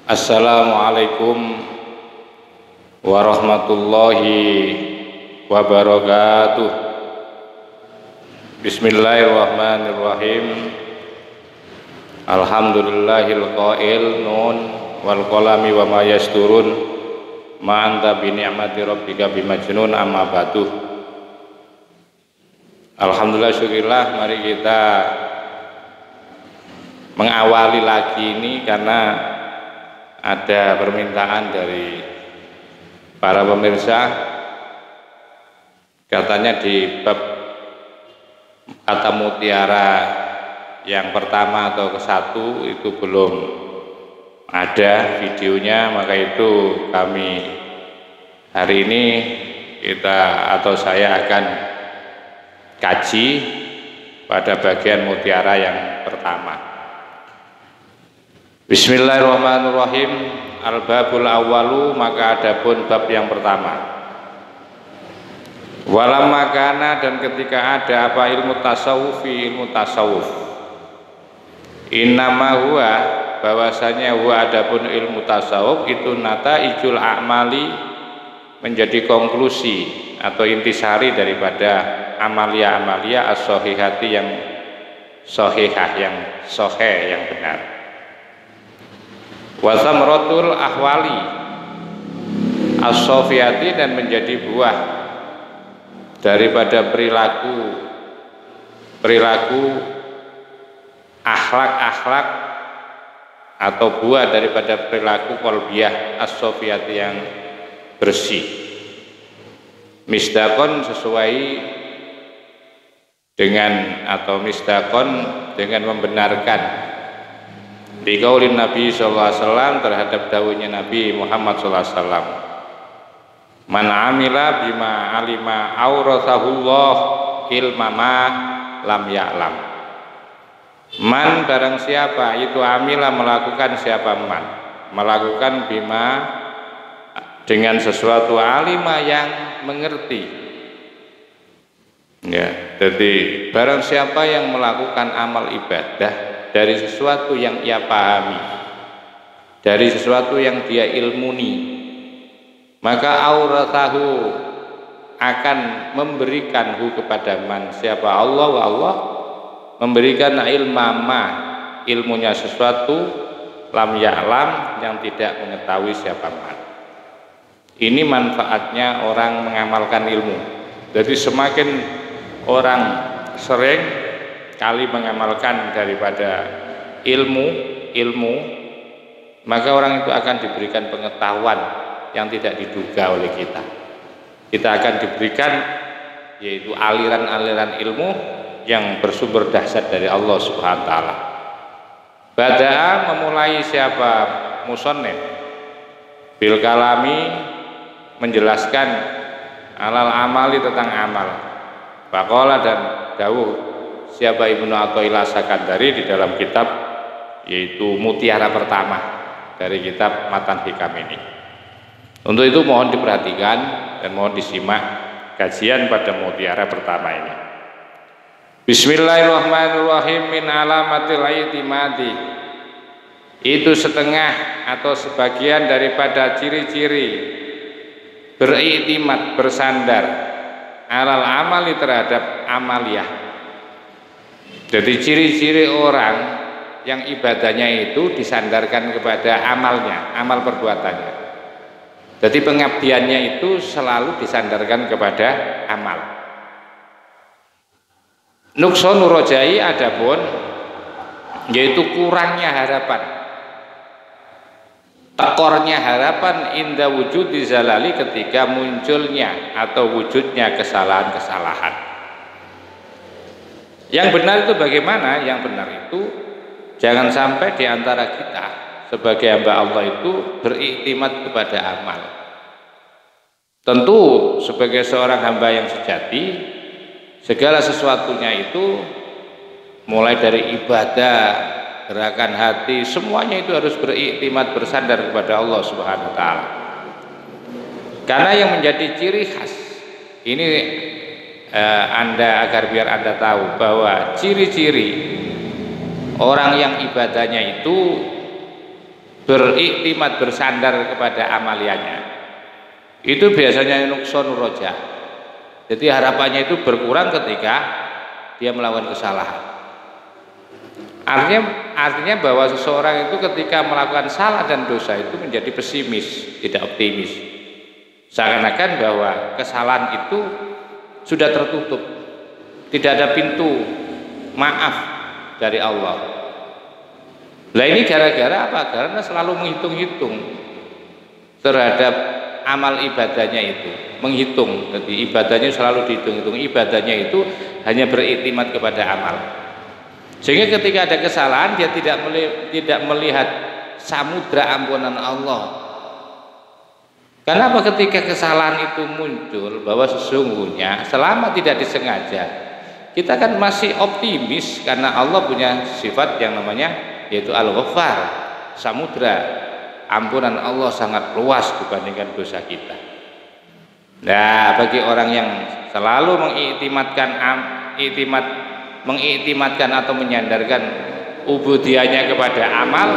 Assalamualaikum warahmatullahi wabarakatuh. Bismillahirrahmanirrahim. Alhamdulillahil qail nun wal qalami wa ma yasturun ma anta bi ni'mati rabbika bimajnun amma ba'du. Alhamdulillah, syukurillah, mari kita mengawali lagi ini karena ada permintaan dari para pemirsa, katanya di bab kata mutiara yang pertama atau ke-1 itu belum ada videonya, maka itu kami hari ini saya akan kaji pada bagian mutiara yang pertama. Bismillahirrahmanirrahim. Al-babul awwalu, maka adapun bab yang pertama. Walam makana, dan ketika ada apa ilmu tasawuf. Innama huwa, bahwasanya huwa adapun ilmu tasawuf itu nataijul a'mali, menjadi konklusi atau intisari daripada amalia-amalia as-sohihati yang sohihah, yang soheh, yang benar. Wasamrotul ahwali as-sofiyati, dan menjadi buah daripada perilaku akhlak atau buah daripada perilaku qalbiyah as-sofiyati yang bersih. Misdakon, sesuai dengan atau misdakon dengan membenarkan diqaulin Nabi sallallahu alaihi wasallam, terhadap dawuhnya Nabi Muhammad sallallahu alaihi wasallam, man amila bima alima aurathahullah ilma ma lam ya'lam. Man, barang siapa itu amila, melakukan, siapa man, melakukan bima, dengan sesuatu, alima, yang mengerti. Ya, jadi barang siapa yang melakukan amal ibadah dari sesuatu yang ia pahami, dari sesuatu yang dia ilmuni, maka aurathahu, akan memberikan kepada man, siapa Allah memberikan ilmama, ilmunya sesuatu, lam ya'lam, yang tidak mengetahui siapa man. Ini manfaatnya orang mengamalkan ilmu. Jadi semakin orang sering kali mengamalkan daripada ilmu, maka orang itu akan diberikan pengetahuan yang tidak diduga oleh kita. Kita akan diberikan yaitu aliran-aliran ilmu yang bersumber dahsyat dari Allah Subhanahu wa taala. Bada'a, memulai siapa musannif bil kalami, menjelaskan alal amali, tentang amal. Faqala, dan dawuh siapa Ibnu Athaillah Sakandari di dalam kitab yaitu mutiara pertama dari kitab Matan Hikam ini. Untuk itu mohon diperhatikan dan mohon disimak kajian pada mutiara pertama ini. Bismillahirrahmanirrahim. Min alamatil i'timadi, itu setengah atau sebagian daripada ciri-ciri beriktimat, bersandar, alal amali, terhadap amaliyah. Jadi ciri-ciri orang yang ibadahnya itu disandarkan kepada amalnya, amal perbuatannya. Jadi pengabdiannya itu selalu disandarkan kepada amal. Nuksonu rojai, adapun yaitu kurangnya harapan, tekornya harapan, inda wujud zalali, ketika munculnya atau wujudnya kesalahan-kesalahan. Yang benar itu bagaimana? Yang benar itu jangan sampai di antara kita sebagai hamba Allah itu beriktimat kepada amal. Tentu sebagai seorang hamba yang sejati, segala sesuatunya itu mulai dari ibadah, gerakan hati, semuanya itu harus beriktimat, bersandar kepada Allah Subhanahu wa taala. Karena yang menjadi ciri khas ini agar biar Anda tahu bahwa ciri-ciri orang yang ibadahnya itu beriktimat, bersandar kepada amaliannya, itu biasanya nuksonur roja. Jadi harapannya itu berkurang ketika dia melakukan kesalahan. Artinya bahwa seseorang itu ketika melakukan salah dan dosa itu menjadi pesimis, tidak optimis. Seakan-akan bahwa kesalahan itu sudah tertutup, tidak ada pintu maaf dari Allah. Nah ini gara-gara apa? Karena selalu menghitung-hitung terhadap amal ibadahnya itu, menghitung. Jadi ibadahnya selalu dihitung-hitung. Ibadahnya itu hanya beriktimat kepada amal. Sehingga ketika ada kesalahan dia tidak melihat samudra ampunan Allah. Kenapa ketika kesalahan itu muncul bahwa sesungguhnya selama tidak disengaja kita kan masih optimis karena Allah punya sifat yang namanya yaitu Al-Ghaffar, samudra ampunan Allah sangat luas dibandingkan dosa kita. Nah, bagi orang yang selalu mengiktimatkan atau menyandarkan ubudiyahnya kepada amal,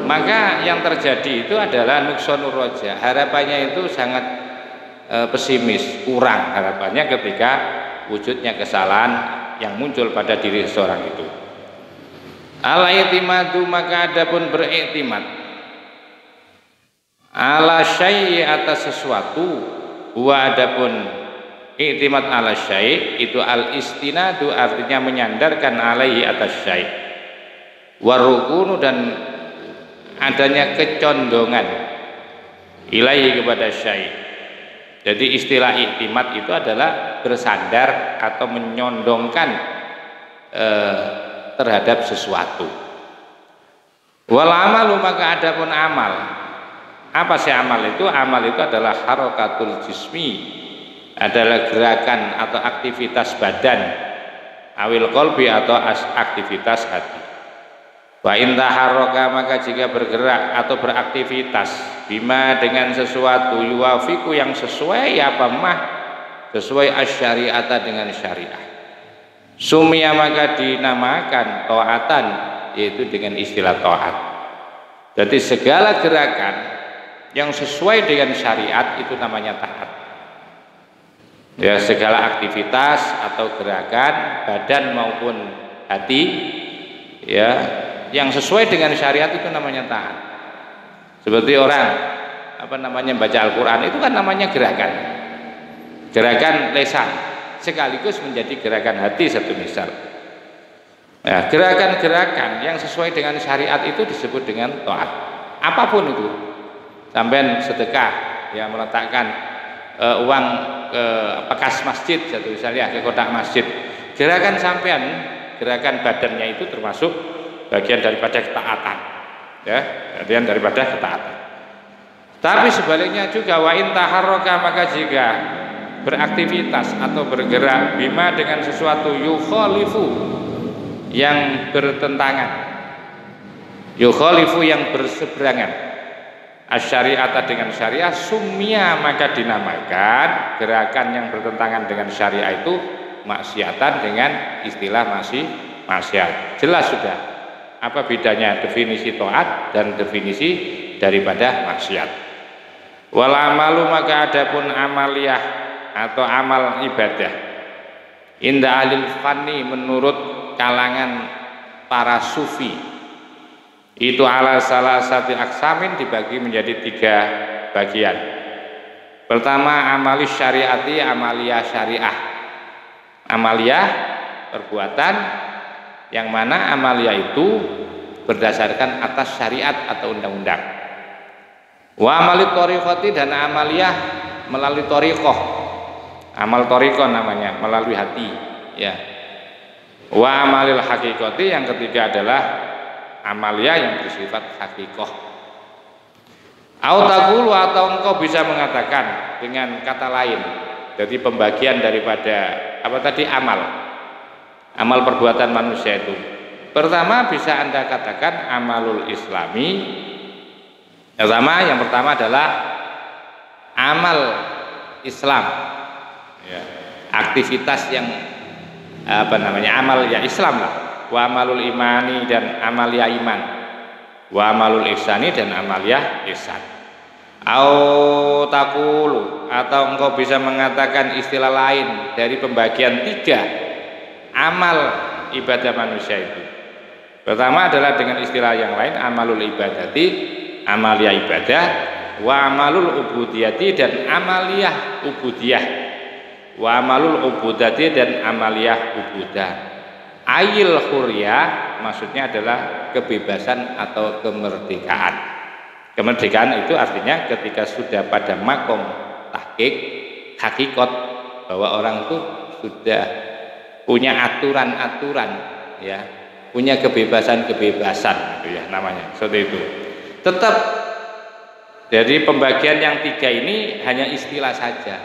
maka yang terjadi itu adalah nuksonur roja. Harapannya itu sangat pesimis, kurang harapannya ketika wujudnya kesalahan yang muncul pada diri seseorang itu. Al-i'timadu, maka adapun beriktimat ala syai' atas sesuatu, wa adapun i'timad ala syai' itu al-istinadu artinya menyandarkan alaihi atas syai', warukunu dan adanya kecondongan ilaihi kepada syai'. Jadi istilah i'timad itu adalah bersandar atau menyondongkan terhadap sesuatu. Wal amalu, maka adapun amal. Apa sih amal itu? Amal itu adalah harokatul jismi, adalah gerakan atau aktivitas badan, awil qalbi atau aktivitas hati. Wa in taharraka, maka jika bergerak atau beraktivitas bima dengan sesuatu yuwafiku yang sesuai apa mah sesuai asyariata dengan syariah, sumia maka dinamakan taatan, yaitu dengan istilah taat. Jadi segala gerakan yang sesuai dengan syariat itu namanya taat. Ya, segala aktivitas atau gerakan badan maupun hati ya yang sesuai dengan syariat itu namanya taat. Seperti orang baca Al-Qur'an itu kan namanya gerakan lisan sekaligus menjadi gerakan hati, satu misal. Nah, gerakan-gerakan yang sesuai dengan syariat itu disebut dengan taat. Apapun itu, sampai sedekah, ya meletakkan uang ke bekas masjid, satu misalnya ke kotak masjid, gerakan sampean, gerakan badannya itu termasuk bagian daripada ketaatan, ya, bagian daripada ketaatan. Tapi sebaliknya juga wa in taharraka, maka jika beraktivitas atau bergerak bima dengan sesuatu yukhalifu yang bertentangan, yukhalifu yang berseberangan, asyariata dengan syariah, sumia maka dinamakan gerakan yang bertentangan dengan syariah itu maksiatan dengan istilah maksiat. Jelas sudah apa bedanya definisi taat dan definisi daripada maksiat. Wal amalu, maka adapun amaliyah atau amal ibadah inda ahlil fanni menurut kalangan para sufi itu ala salah satu aksamin dibagi menjadi 3 bagian. Pertama amalis syariati, amalia syariah. Amalia perbuatan yang mana amalia itu berdasarkan atas syariat atau undang-undang. Wa amalit thariqati, dan amalia melalui thariqah. Amal thariqah namanya, melalui hati, ya. Wa amalil haqiqati, yang ketiga adalah amalia yang bersifat hakikoh. Autaqulu, atau engkau bisa mengatakan dengan kata lain. Jadi pembagian daripada amal perbuatan manusia itu. Pertama bisa Anda katakan amalul islami. Yang pertama adalah amal Islam, ya. Aktivitas yang amal ya Islam lah. Wa amalul imani, dan amalia iman. wa amalul ihsani dan amaliyah ihsan. Au taqulu, atau engkau bisa mengatakan istilah lain dari pembagian 3 amal ibadah manusia itu. Pertama adalah dengan istilah yang lain, amalul ibadati, amaliyah ibadah, wa amalul ubudiyati dan amaliyah ubudiyah, wa amalul ubudati dan amaliyah ubudah. Ayil huriyah maksudnya adalah kebebasan atau kemerdekaan. Kemerdekaan itu artinya ketika sudah pada makom tahqiq, hakikat bahwa orang itu sudah punya aturan-aturan, ya, punya kebebasan-kebebasan, gitu ya namanya, seperti itu. Tetap dari pembagian yang 3 ini hanya istilah saja.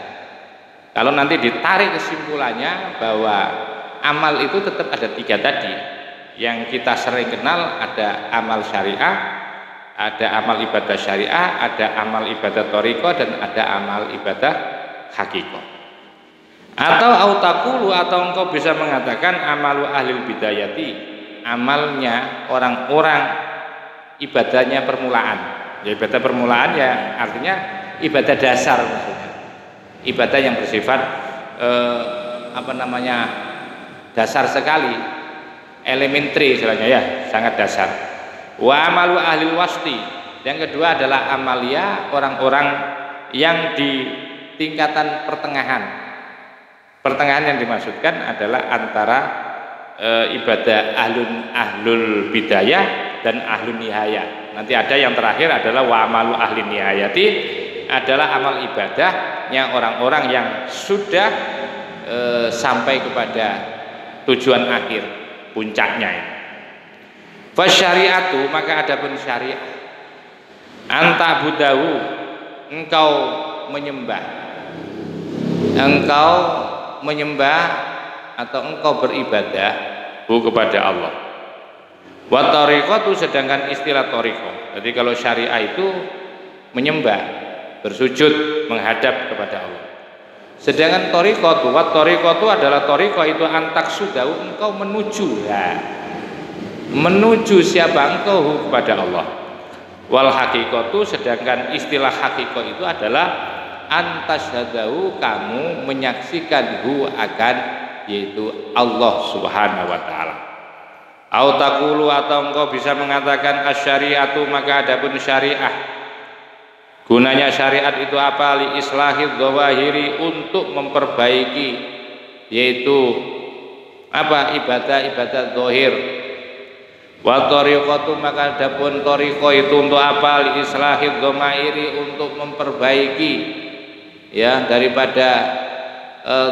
Kalau nanti ditarik kesimpulannya bahwa amal itu tetap ada 3 tadi. Yang kita sering kenal ada amal syariah, ada amal ibadah syariah, ada amal ibadah thariqah, dan ada amal ibadah hakikoh. Atau autakulu, atau engkau bisa mengatakan amalu ahlil bidayati, amalnya orang-orang ibadahnya permulaan. Ya, ibadah permulaan ya artinya ibadah dasar maksudnya. Ibadah yang bersifat dasar sekali, elementary istilahnya, ya, sangat dasar. Wa amalu ahlil wasti, yang kedua adalah amalia orang-orang yang di tingkatan pertengahan. Pertengahan yang dimaksudkan adalah antara ibadah ahlul bidayah dan ahlun nihayah. Nanti ada yang terakhir adalah wa amalu ahlin nihayati, adalah amal ibadahnya orang-orang yang sudah sampai kepada tujuan akhir, puncaknya ini. Fasyariatu, maka adapun syariat, anta budahu, engkau menyembah atau engkau beribadah kepada Allah. Wa tariqatu, sedangkan istilah tariqah, jadi kalau syariah itu menyembah, bersujud, menghadap kepada Allah. Sedangkan tariqatu, wa tariqatu adalah tariqah itu antak sudahu, engkau menuju, ya, menuju siapa engkau kepada Allah. Wal hakikatu, sedangkan istilah hakikah itu adalah antasyhadahu, kamu menyaksikan akan, yaitu Allah Subhanahu wa taala. Au taqulu, atau engkau bisa mengatakan asyariatu, maka adapun syariah, gunanya syariat itu apa? Li islahid dhawahiri, untuk memperbaiki, yaitu apa? Ibadah-ibadah zahir. Wa tariqatu, maka adapun tariqah itu untuk apa? Li islahid dhamairi, untuk memperbaiki, ya, daripada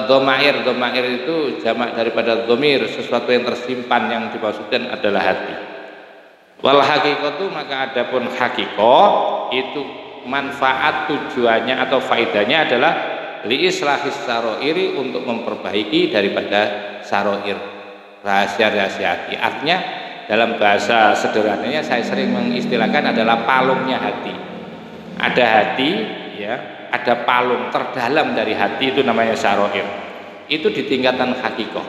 dhamair. Dhamair itu jamak daripada dhamir, sesuatu yang tersimpan, yang dimaksudkan adalah hati. Wal hakikatu, maka adapun hakikoh itu manfaat, tujuannya atau faedahnya adalah li islahis saroiri, untuk memperbaiki daripada saroir, rahasia-rahasia hati. Artinya dalam bahasa sederhananya saya sering mengistilahkan adalah palungnya hati. Ada hati, ya, ada palung terdalam dari hati, itu namanya saroir. Itu di tingkatan hakikoh.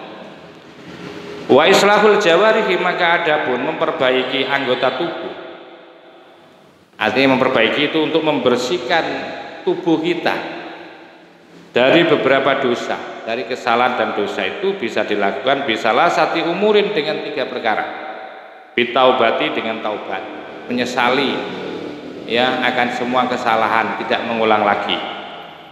Wa islahul jawarihi, maka adapun memperbaiki anggota tubuh, artinya memperbaiki itu untuk membersihkan tubuh kita dari beberapa dosa, dari kesalahan dan dosa, itu bisa dilakukan bisalah sati umurin, dengan 3 perkara. Bitaubati, dengan taubat, menyesali, ya, akan semua kesalahan, tidak mengulang lagi.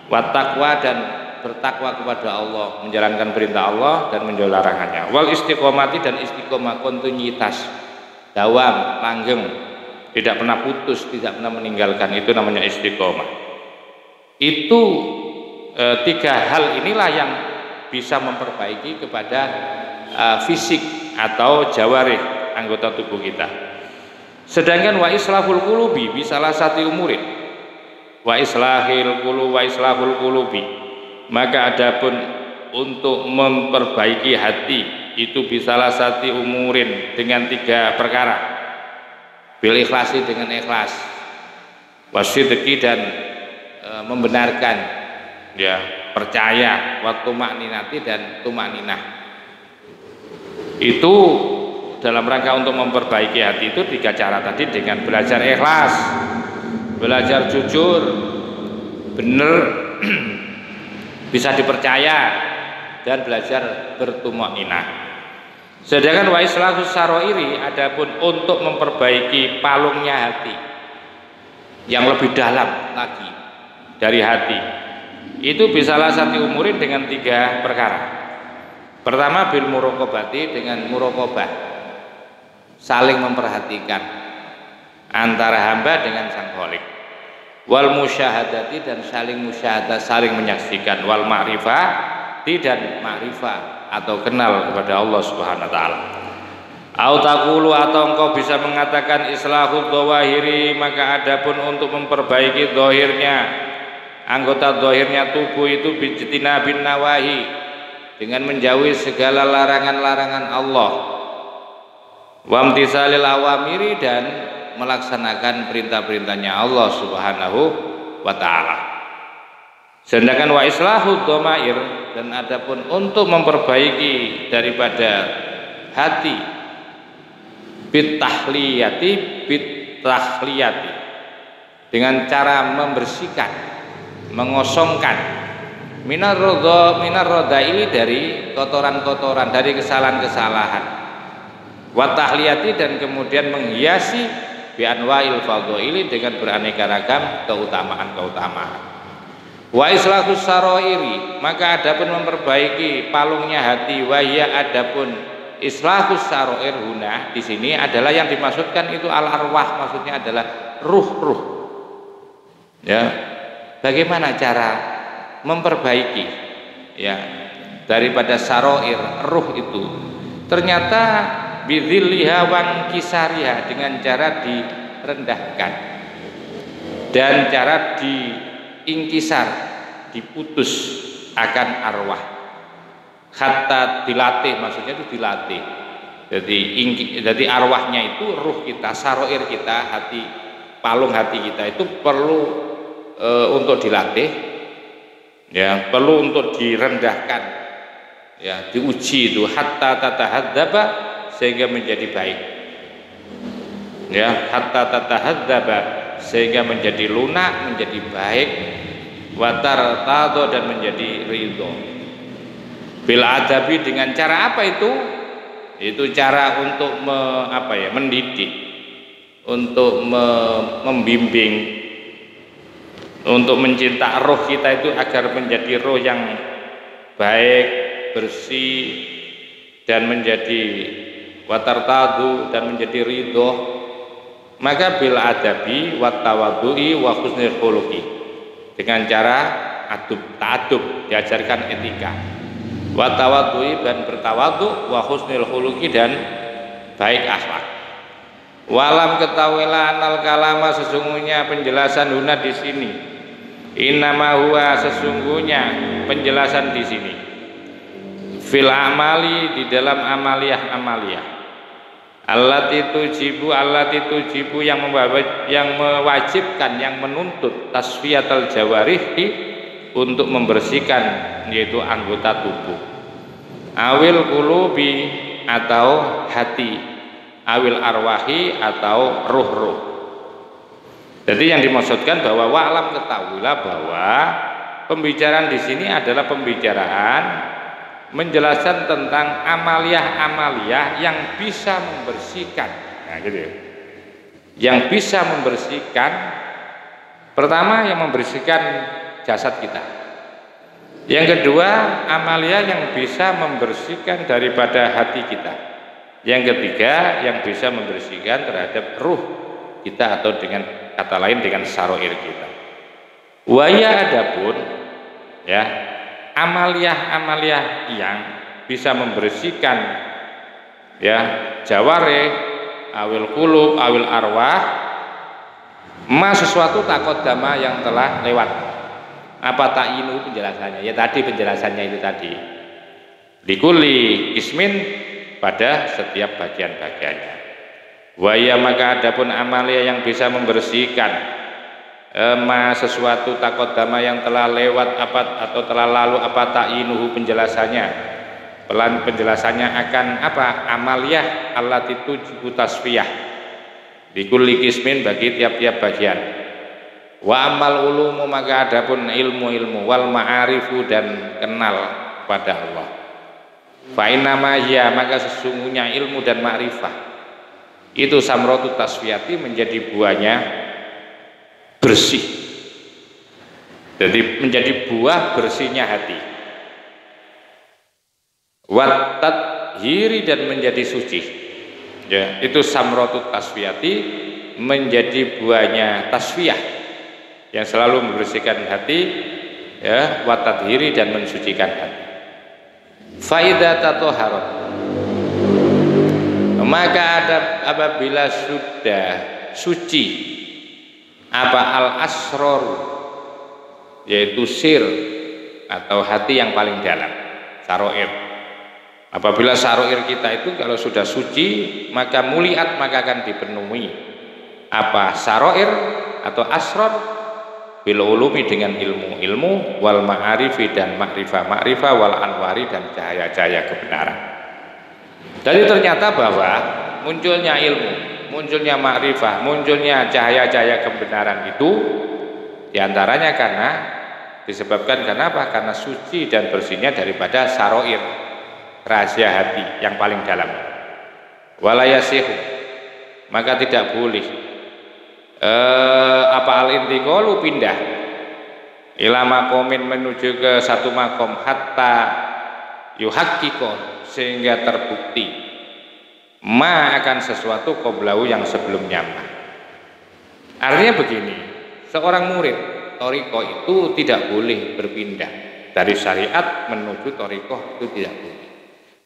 Wattaqwa, dan bertakwa kepada Allah, menjalankan perintah Allah dan menjauhi larangannya. Wal istiqomati, dan istiqomah, kontinuitas, dawam, langgeng, tidak pernah putus, tidak pernah meninggalkan, itu namanya istiqomah. Itu 3 hal inilah yang bisa memperbaiki kepada fisik atau jawarih, anggota tubuh kita. Sedangkan wa islahul qulubi bisalah sati umurin, wa islahil qulubi, maka adapun untuk memperbaiki hati itu bisalah sati umurin, dengan 3 perkara. Bil ikhlasi, dengan ikhlas, wasidqi, dan membenarkan, ya, percaya, wa tumakninati, dan tumakninah. Itu dalam rangka untuk memperbaiki hati itu 3 cara tadi, dengan belajar ikhlas, belajar jujur, benar, bisa dipercaya, dan belajar bertumakninah. Sedangkan wa islahus saroiri, adapun untuk memperbaiki palungnya hati yang lebih dalam lagi dari hati, itu bisa lasati umurin dengan 3 perkara. Pertama, bil muraqabati, dengan muraqabah, saling memperhatikan antara hamba dengan sang Khalik. Wal musyahadati, dan saling musyahadah, saling menyaksikan. Wal ma'rifati, dan ma'rifah atau kenal kepada Allah Subhanahu wa taala. Au taqulu, atau engkau bisa mengatakan islahul dhawahiri, maka adapun untuk memperbaiki zahirnya, anggota zahirnya tubuh itu bijtina bin nawahi, dengan menjauhi segala larangan-larangan Allah, wamtisalil awamiri, dan melaksanakan perintah-perintahnya Allah Subhanahu wa taala. Sedangkan wa islahud dhamair, dan adapun untuk memperbaiki daripada hati, bitahliyati, dengan cara membersihkan, mengosongkan minar rodhaili, dari kotoran-kotoran, dari kesalahan-kesalahan, wa tahliyati, dan kemudian menghiasi bi anwa'il fadhaili, dengan beraneka ragam keutamaan-keutamaan. Wa islahus saroiri, maka adapun memperbaiki palungnya hati, wa ya, adapun islahus saroir huna di sini adalah yang dimaksudkan itu al arwah, maksudnya adalah ruh-ruh. Ya, bagaimana cara memperbaiki ya daripada saroir ruh itu? Ternyata bidzilliha wan kisariha, dengan cara direndahkan dan cara diingkisar, diputus akan arwah. Hatta dilatih, maksudnya itu dilatih. Jadi arwahnya itu ruh kita, saroir kita, hati, palung hati kita itu perlu untuk dilatih, ya, perlu untuk direndahkan, ya, diuji itu hatta tatahadzaba, sehingga menjadi baik, ya, hatta tatahadzaba, sehingga menjadi lunak, menjadi baik, watar tado, dan menjadi ridho. Bil adabi, dengan cara apa itu? Itu cara untuk mendidik, untuk membimbing, untuk mencinta roh kita itu agar menjadi roh yang baik, bersih, dan menjadi watartadu, dan menjadi ridho. Maka bil adabi wat tawaddu'i wa husnil khuluqi, dengan cara ta'adub, diajarkan etika, wa tawaddu'i, dan bertawadhu, wa husnil khuluqi, dan baik akhlak. Walam ketahuilah anal kalama, sesungguhnya penjelasan huna di sini, innama huwa, sesungguhnya penjelasan di sini, fil amali, di dalam amaliyah, allati tujibu, yang mewajibkan, yang menuntut tasfiyatul jawarihi, untuk membersihkan, yaitu anggota tubuh, awil qulubi, atau hati, awil arwahi, atau ruh-ruh. Jadi yang dimaksudkan bahwa wa'lam, ketahuilah bahwa pembicaraan di sini adalah pembicaraan menjelaskan tentang amaliyah yang bisa membersihkan. Nah, gitu ya. Yang bisa membersihkan, pertama yang membersihkan jasad kita. Yang kedua, amaliyah yang bisa membersihkan daripada hati kita. Yang ketiga, yang bisa membersihkan terhadap ruh kita, atau dengan kata lain dengan saroir kita. Waya, adapun ya amaliyah yang bisa membersihkan ya jaware, awil qulub, awil arwah, sesuatu takodama, yang telah lewat. Apa ta'inu penjelasannya? Ya tadi penjelasannya itu tadi. Likuli ismin, pada setiap bagian-bagiannya. Waya, maka adapun amalia yang bisa membersihkan sesuatu takodama, yang telah lewat, apa atau telah lalu, apa ta'inuhu penjelasannya, penjelasannya akan apa? Amaliyah allati tujibu tasfiyah bikulli qismin, bagi tiap-tiap bagian. Wa amal ulumu, maka adapun ilmu-ilmu, wal ma'arifu, dan kenal pada Allah. Fa innama hiya, maka sesungguhnya ilmu dan ma'rifah itu samratu tasfiyati, menjadi buahnya bersih. Jadi menjadi buah bersihnya hati. Wat tathiri, dan menjadi suci. Ya, itu samratu tasfiyati, menjadi buahnya tasfiyah yang selalu membersihkan hati, ya, wat tathiri, dan mensucikan hati. Faida tatoharat, maka apabila sudah suci apa al asror, yaitu sir atau hati yang paling dalam, saroir. Apabila saroir kita itu kalau sudah suci, maka muliat, maka akan dipenuhi apa saroir atau asror bil ulumi, dengan ilmu-ilmu, wal ma'arifi, dan ma'rifah wal anwari, dan cahaya-cahaya kebenaran. Jadi ternyata bahwa munculnya ilmu, munculnya ma'rifah, munculnya cahaya-cahaya kebenaran itu diantaranya karena disebabkan karena apa? Karena suci dan bersihnya daripada saroir, rahasia hati yang paling dalam. Walayasihu, maka tidak boleh apa al-intiqalu, pindah ila makomin, menuju ke satu makom, hatta yuhakkiko, sehingga terbukti ma akan sesuatu qoblahu, yang sebelumnya ma. Artinya begini, seorang murid thariqah itu tidak boleh berpindah dari syariat menuju thariqah, itu tidak boleh,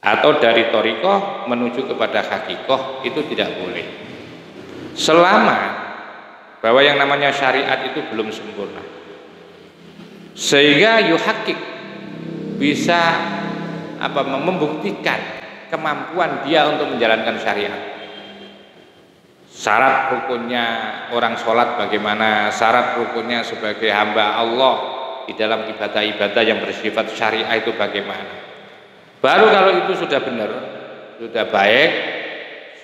atau dari thariqah menuju kepada hakikoh, itu tidak boleh, selama bahwa yang namanya syariat itu belum sempurna, sehingga yuhakik, bisa apa, membuktikan kemampuan dia untuk menjalankan syariat. Syarat rukunnya orang sholat bagaimana, syarat rukunnya sebagai hamba Allah di dalam ibadah-ibadah yang bersifat syariah itu bagaimana. Baru kalau itu sudah benar, sudah baik,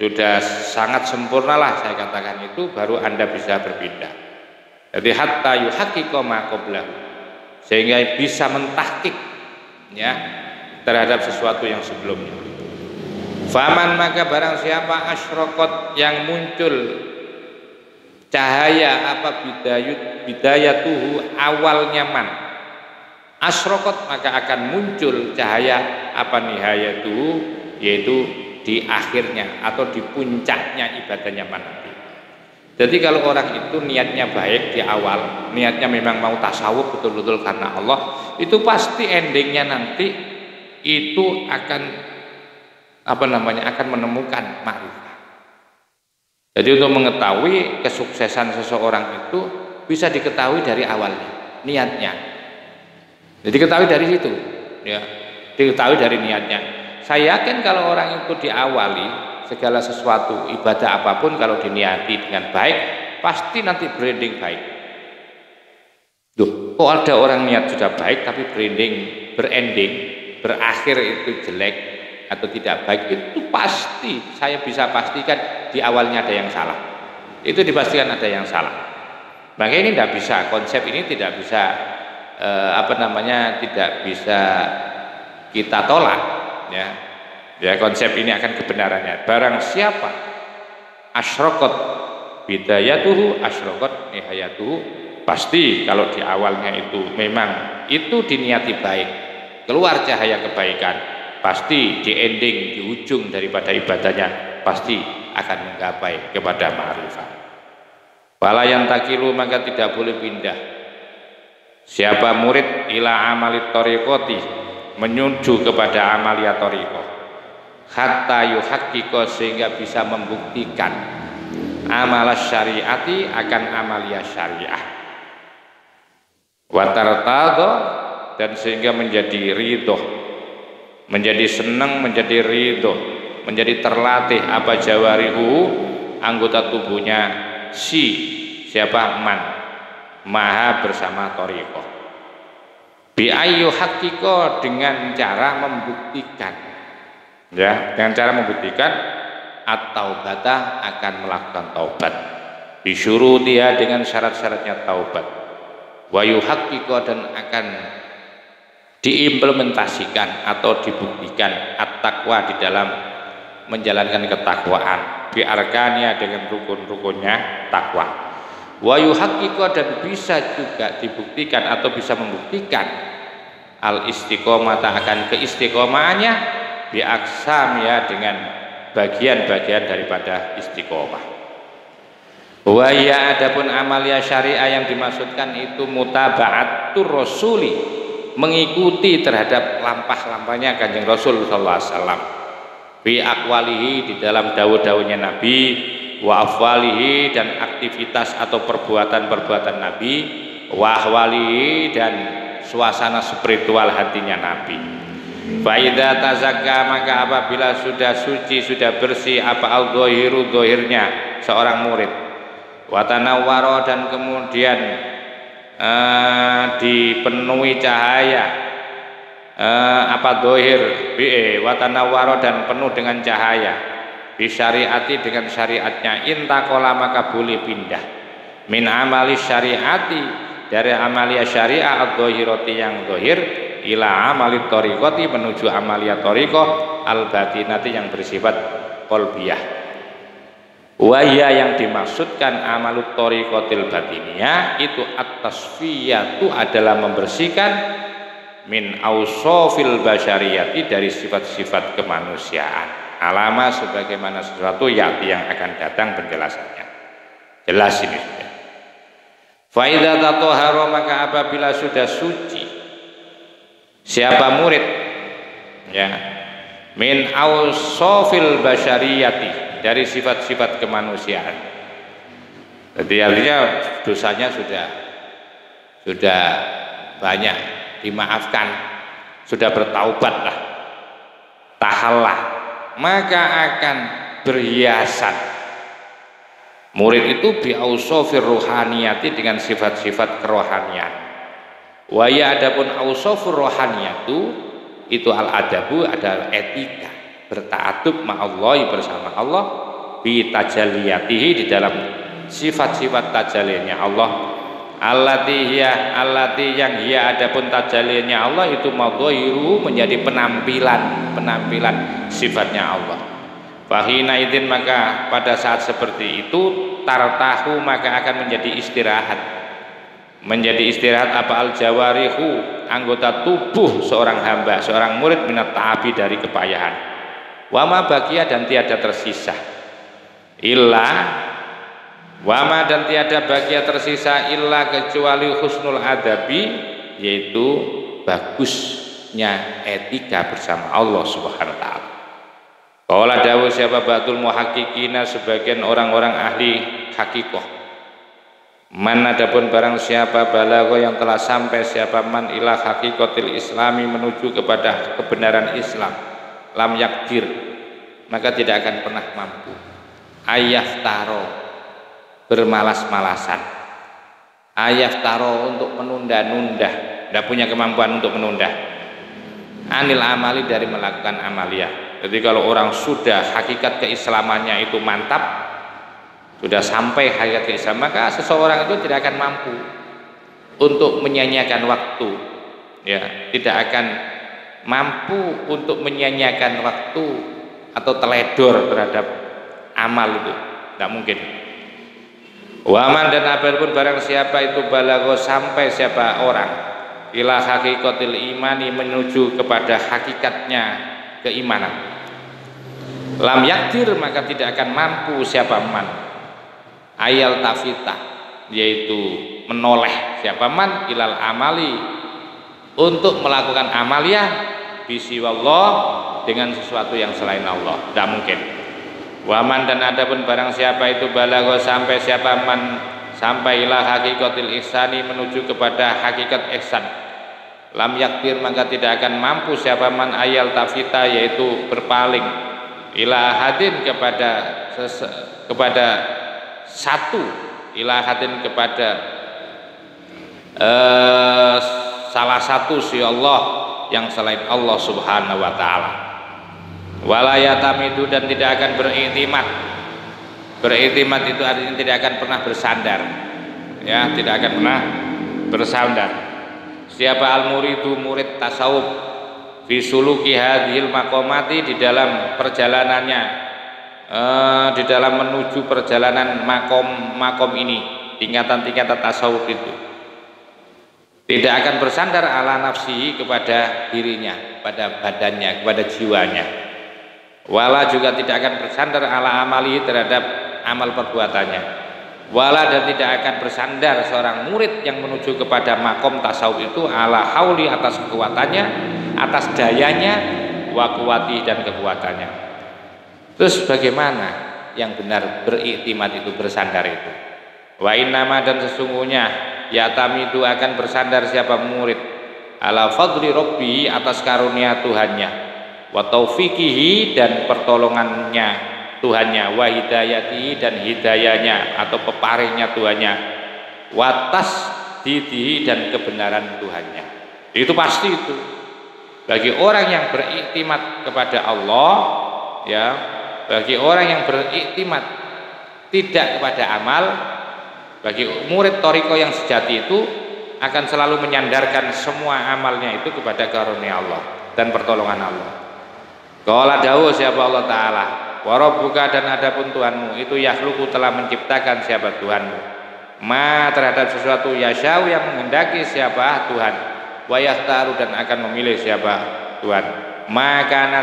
sudah sangat sempurna lah saya katakan itu, baru Anda bisa berpindah. Jadi hatta yuhaqqiqa ma qablahu, sehingga bisa mentahqiq, ya, terhadap sesuatu yang sebelumnya. Faman, maka barang siapa asyraqat, yang muncul cahaya apa bidayatuhu, awalnya man, asyraqat, maka akan muncul cahaya apa nihayatuhu, yaitu di akhirnya atau di puncaknya ibadahnya nanti. Jadi kalau orang itu niatnya baik di awal, niatnya memang mau tasawuf betul-betul karena Allah, itu pasti endingnya nanti itu akan apa namanya, akan menemukan ma'rifah. Jadi untuk mengetahui kesuksesan seseorang itu bisa diketahui dari awalnya, niatnya. Jadi diketahui dari situ, ya, diketahui dari niatnya. Saya yakin kalau orang itu diawali segala sesuatu ibadah apapun, kalau diniati dengan baik, pasti nanti branding baik. Duh, kok ada orang niat sudah baik tapi berending, berakhir itu jelek atau tidak baik, itu pasti, saya bisa pastikan di awalnya ada yang salah. Itu dipastikan ada yang salah. Maka ini tidak bisa, konsep ini tidak bisa tidak bisa kita tolak. Ya, konsep ini akan kebenarannya. Barang siapa asyraqat bidayatuhu asyraqat nihayatuhu, pasti kalau di awalnya itu memang itu diniati baik, keluar cahaya kebaikan, pasti di ending, di ujung daripada ibadahnya pasti akan menggapai kepada ma'rifah. Wala yantakilu, maka tidak boleh pindah siapa murid ila amalit thariqati, menuju kepada amalia thariqah, hatta yuhaqqiqa, sehingga bisa membuktikan amalas syariati akan amalia syariah, wa tartadha, dan sehingga menjadi ridho, menjadi senang, menjadi ridho, menjadi terlatih apa jawarihu, anggota tubuhnya siapa man maha bersama thariqah, bi ayyu haqiqa, dengan cara membuktikan Ya, dengan cara membuktikan at-taubata akan melakukan taubat. Bisyurutiha dengan syarat-syaratnya taubat. Wa yuhaqqiqu dan akan diimplementasikan atau dibuktikan at-taqwa di dalam menjalankan ketakwaan, bi arkania dengan rukun-rukunnya takwa. Wa yuhaqqiqu dan bisa juga dibuktikan atau bisa membuktikan al istiqomah akan keistiqomahannya bi aksam ya dengan bagian-bagian daripada istiqomah. Wa ya adapun amalia syariah yang dimaksudkan itu mutaba'atur rasuli, mengikuti terhadap lampah-lampahnya Kanjeng Rasul sallallahu alaihi wasallam. Bi aqwalihi di dalam dawuh-dawuhnya Nabi, wa afwalihi dan aktivitas atau perbuatan-perbuatan Nabi, wa ahwalihi dan suasana spiritual hatinya Nabi. Fa idza tazakka maka apabila sudah suci, sudah bersih apa al-dhahiru dhahirnya seorang murid, wa tanawwara dan kemudian dipenuhi cahaya apa dhahir wa tanawwara dan penuh dengan cahaya bi syariati dengan syariatnya intaqala maka boleh pindah min amali syariati dari amalia syariah ad-dhahirati yang dhahir ila amali thariqati menuju amalia thariqah al-batinati yang bersifat qalbiyah. Wahya yang dimaksudkan amalut thariqatil batiniyah itu at-tasfiyatu adalah membersihkan min ausofil basyariyati dari sifat-sifat kemanusiaan. Alama sebagaimana sesuatu yang akan datang penjelasannya. Jelas ini sudah. Fa idza tatahhara maka apabila sudah suci siapa murid ya min ausofil basyariyati dari sifat-sifat kemanusiaan. Jadi artinya dosanya sudah banyak dimaafkan, sudah bertaubat lah, tahallah, maka akan berhiasan. Murid itu biausofir rohaniyati dengan sifat-sifat kerohanian. Waya adapun ausofir rohaniyatu itu al-adabu adalah etika, bertaatub ma'allahi bersama Allah bi tajalliyatihi di dalam sifat-sifat tajallinya Allah allati yang hiya adapun tajallinya Allah itu madhahiru menjadi penampilan sifatnya Allah. Fahina idzin maka pada saat seperti itu tartahu maka akan menjadi istirahat apa al jawarihu anggota tubuh seorang hamba seorang murid minat ta'abi dari kepayahan. Wama bakia dan tiada tersisa illa wama dan tiada bakia tersisa illa kecuali husnul adabi yaitu bagusnya etika bersama Allah Subhanahu wa taala. Qala dawuh siapa batul muhaqqiqina sebagian orang-orang ahli hakikoh. Man adapun barang siapa balagha yang telah sampai siapa man ila haqiqatil islami menuju kepada kebenaran Islam lam yakdir maka tidak akan pernah mampu ayaftaro bermalas-malasan ayaftaro untuk menunda-nunda tidak punya kemampuan untuk menunda anil amali dari melakukan amalia. Jadi kalau orang sudah hakikat keislamannya itu mantap sudah sampai hakikat keislaman maka seseorang itu tidak akan mampu untuk menyanyiakan waktu ya tidak akan mampu untuk menyanyiakan waktu atau teledor terhadap amal itu tidak mungkin. Waman dan apapun barang siapa itu balagho sampai siapa orang ila haqiqatil imani menuju kepada hakikatnya keimanan lam yakdir maka tidak akan mampu siapa man ayal tafita yaitu menoleh siapa man ilal amali untuk melakukan amalia bisiwallah dengan sesuatu yang selain Allah tidak mungkin. Waman dan adapun barang siapa itu balagho sampai siapa man sampai ila haqiqatil ihsani menuju kepada hakikat ihsan lam yakdir maka tidak akan mampu siapa man ayal tafita yaitu berpaling ila hadin kepada satu ila hadin kepada salah satu si Allah yang selain Allah Subhanahu wa taala. Wala yatamidu, dan tidak akan beriktimat. Beriktimat itu artinya tidak akan pernah bersandar, ya, tidak akan pernah bersandar. Siapa al-muridu, murid tasawuf, fi suluki hadhil maqamati, di dalam perjalanannya, di dalam menuju perjalanan makom ini, tingkatan-tingkatan tasawuf itu, tidak akan bersandar ala nafsi, kepada dirinya, pada badannya, kepada jiwanya. Wala juga tidak akan bersandar ala amali, terhadap amal perbuatannya. Wala, dan tidak akan bersandar seorang murid yang menuju kepada makom tasawuf itu ala hauli, atas kekuatannya, atas dayanya, wa kuwati, dan kekuatannya. Terus bagaimana yang benar beriktimat itu, bersandar itu? Wa innama, dan sesungguhnya yatamidu akan bersandar siapa murid ala fadli rabbi, atas karunia Tuhannya, wa taufiqihi, dan pertolongannya Tuhannya, wa hidayati, dan hidayahnya atau peparingnya Tuhannya, wa tasdidihi, dan kebenaran Tuhannya. Itu pasti itu. Bagi orang yang beriktimat kepada Allah, ya, bagi orang yang beriktimat tidak kepada amal, bagi murid thariqah yang sejati itu akan selalu menyandarkan semua amalnya itu kepada karunia Allah dan pertolongan Allah. Qala dawuh siapa Allah Ta'ala, wa rabbuka, dan adapun Tuhanmu itu yakhluqu, telah menciptakan siapa Tuhanmu, ma, terhadap sesuatu, yashau, yang menghendaki siapa Tuhan, wa yakhtaru, dan akan memilih siapa Tuhan, maka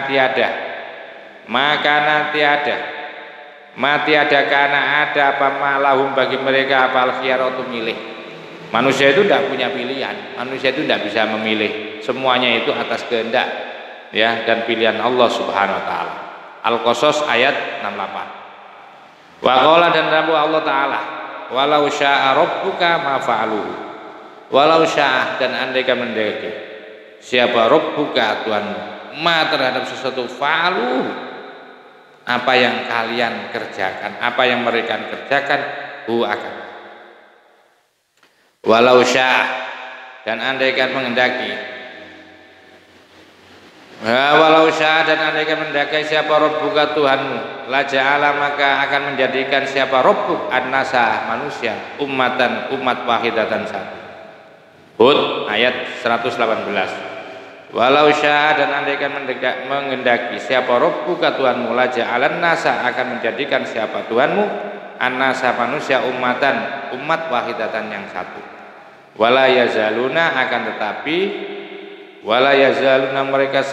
tiada, karena ada apa malahum, bagi mereka apa al-khiyaratu, milih. Manusia itu tidak punya pilihan, manusia itu tidak bisa memilih, semuanya itu atas kehendak, ya, dan pilihan Allah Subhanahu wa taala. Al-Qasas ayat 68. Wa qala, dan dawuh Allah Ta'ala, walau syaa rabbuka ma fa'aluhu. Walau syaa, dan andaikan mendaki siapa rabbuka, Tuhanmu, ma, terhadap sesuatu, fa'aluhu, apa yang kalian kerjakan, apa yang mereka kerjakan, hu, akan. Walau syaa, dan andaikan menghendaki, walau syaa, dan andaikan mendaki siapa rabbuka, Tuhanmu, la ja'ala, maka akan menjadikan siapa rabbuk, an-nasa, manusia, ummatan, umat wahidatan, satu. Hud ayat 118. Walau syaa, dan andaikan menghendaki siapa rabbuka, Tuhanmu, la ja'alan nasa, akan menjadikan siapa Tuhanmu, an-nasa, manusia, ummatan, umat wahidatan, yang satu. Wala yazaluna, akan tetapi wala yazaluna, mereka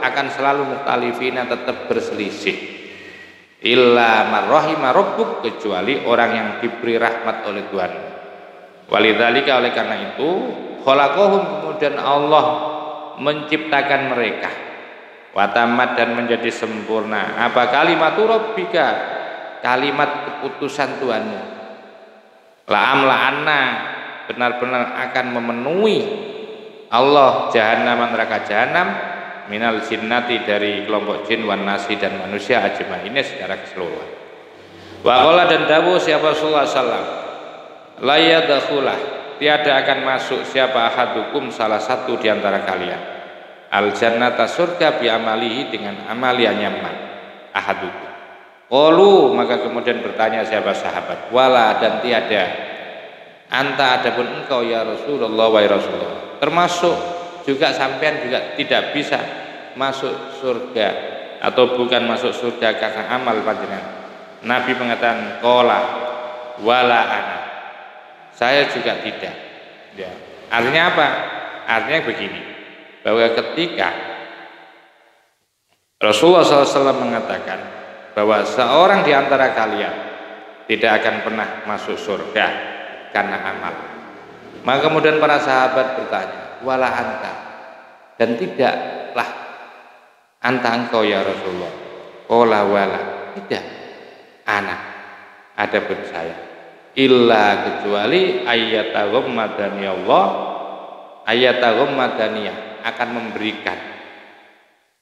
akan selalu mukhtalifina, tetap berselisih, illa marrahima rabbuk, kecuali orang yang diberi rahmat oleh Tuhan. Walidzalika, oleh karena itu, khalaqahum, kemudian Allah menciptakan mereka, watamat, dan menjadi sempurna apa kalimatu rabbika, kalimat keputusan Tuhanmu, la'amla'anna, benar-benar akan memenuhi Allah jahannam, neraka jahanam, minal jinnati, dari kelompok jin, wan nasi, dan manusia, ajma'in, secara keseluruhan. Wa qala, dan dawuh siapa Rasulullah sallallahu, la yadkhulah, tiada akan masuk siapa ahadukum, salah satu di antara kalian, al jannata, surga, bi amalihi, dengan amaliannya man, ahadukum. Qalu, maka kemudian bertanya siapa sahabat, wala, dan tiada, anta, adapun engkau ya Rasulullah, wa Rasulullah, termasuk juga sampean juga tidak bisa masuk surga, atau bukan masuk surga karena amal panjenengan. Nabi mengatakan qala wala ana, saya juga tidak, ya. Artinya apa? Artinya begini, bahwa ketika Rasulullah SAW mengatakan bahwa seorang di antara kalian tidak akan pernah masuk surga karena amal, maka kemudian para sahabat bertanya, wala anta, dan tidaklah anta, engkau ya Rasulullah, qala wala, tidak, anak, adapun saya, illa, kecuali ayataghammadani Allah, ayataghammadani, akan memberikan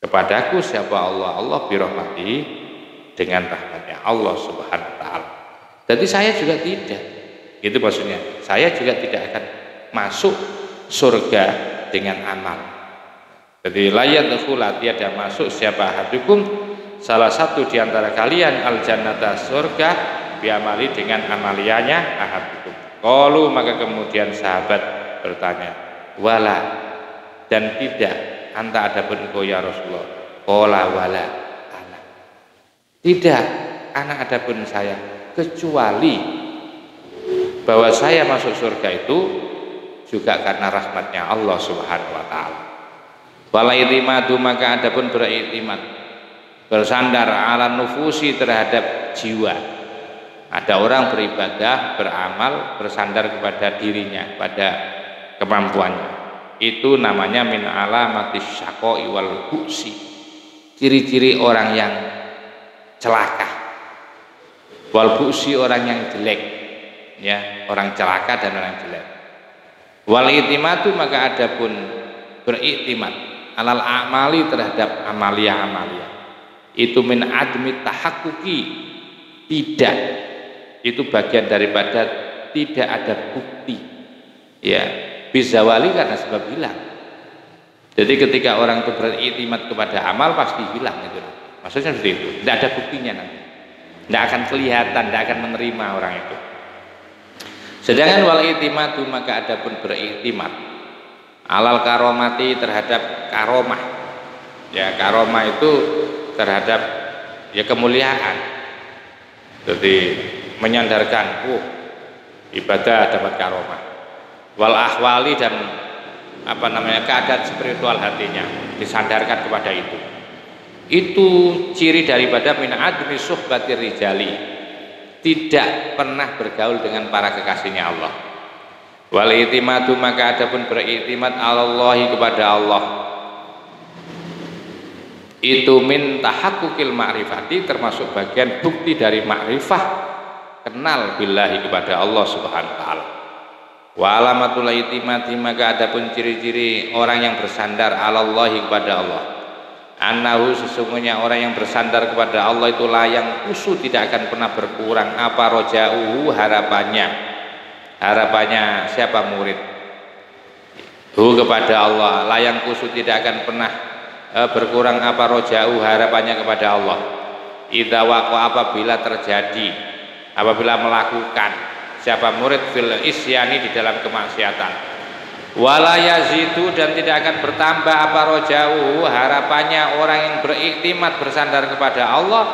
kepadaku siapa Allah, Allah birahmati, dengan rahmatnya Allah Subhanahu wa taala. Jadi saya juga tidak, itu maksudnya, saya juga tidak akan masuk surga dengan amal. Jadi layat dzukula tiada masuk siapa hadukum salah satu di antara kalian al jannata surga biamali dengan amalianya ahadukum. Qalu maka kemudian sahabat bertanya, wala dan tidak anta adapun engkau ya Rasulullah. Qala wala ana. Tidak ana adapun saya, kecuali bahwa saya masuk surga itu juga karena rahmatnya Allah Subhanahu wa taala. Wala itimadu maka adapun beriktimat, bersandar ala nufusi terhadap jiwa. Ada orang beribadah, beramal, bersandar kepada dirinya, pada kemampuannya. Itu namanya min alamatis syaqai wal bu'si. Ciri-ciri orang yang celaka. Wal bu'si orang yang jelek. Ya, orang celaka dan orang jelek. Wal itimadu maka adapun beriktimat alal amali terhadap amalia-amalia. Itu min admi tahakkuki, tidak, itu bagian daripada tidak ada bukti. Ya, bizawali karena sebab hilang. Jadi ketika orang itu beriktimat kepada amal pasti hilang itu. Maksudnya seperti itu. Tidak ada buktinya nanti. Tidak akan kelihatan, tidak akan menerima orang itu. Sedangkan wal itimadu maka adapun beriktimat alal karomati terhadap karomah. Ya, karomah itu terhadap ya kemuliaan. Jadi menyandarkan ibadah dapat karomah. Wal ahwali dan keadaan spiritual hatinya disandarkan kepada itu. Itu ciri daripada min admi suhbatir rijali, tidak pernah bergaul dengan para kekasihnya Allah. Wal itimadu maka adapun beriktimat Allahi kepada Allah, itu min tahakkukil ma'rifati, termasuk bagian bukti dari ma'rifah, kenal billahi kepada Allah Subhanahu wa taala. Wa alamatul itimadi maka adapun ciri-ciri orang yang bersandar Allahi kepada Allah, annahu sesungguhnya orang yang bersandar kepada Allah itu layang kusu, tidak akan pernah berkurang apa roja'uhu harapannya. Harapannya siapa murid kepada Allah, layang kusu tidak akan pernah berkurang apa roja'u harapannya kepada Allah. Idza waqa apabila terjadi, apabila melakukan siapa murid fil isyani di dalam kemaksiatan. Wala yazidu dan tidak akan bertambah apa roja'u harapannya orang yang beriktimat bersandar kepada Allah.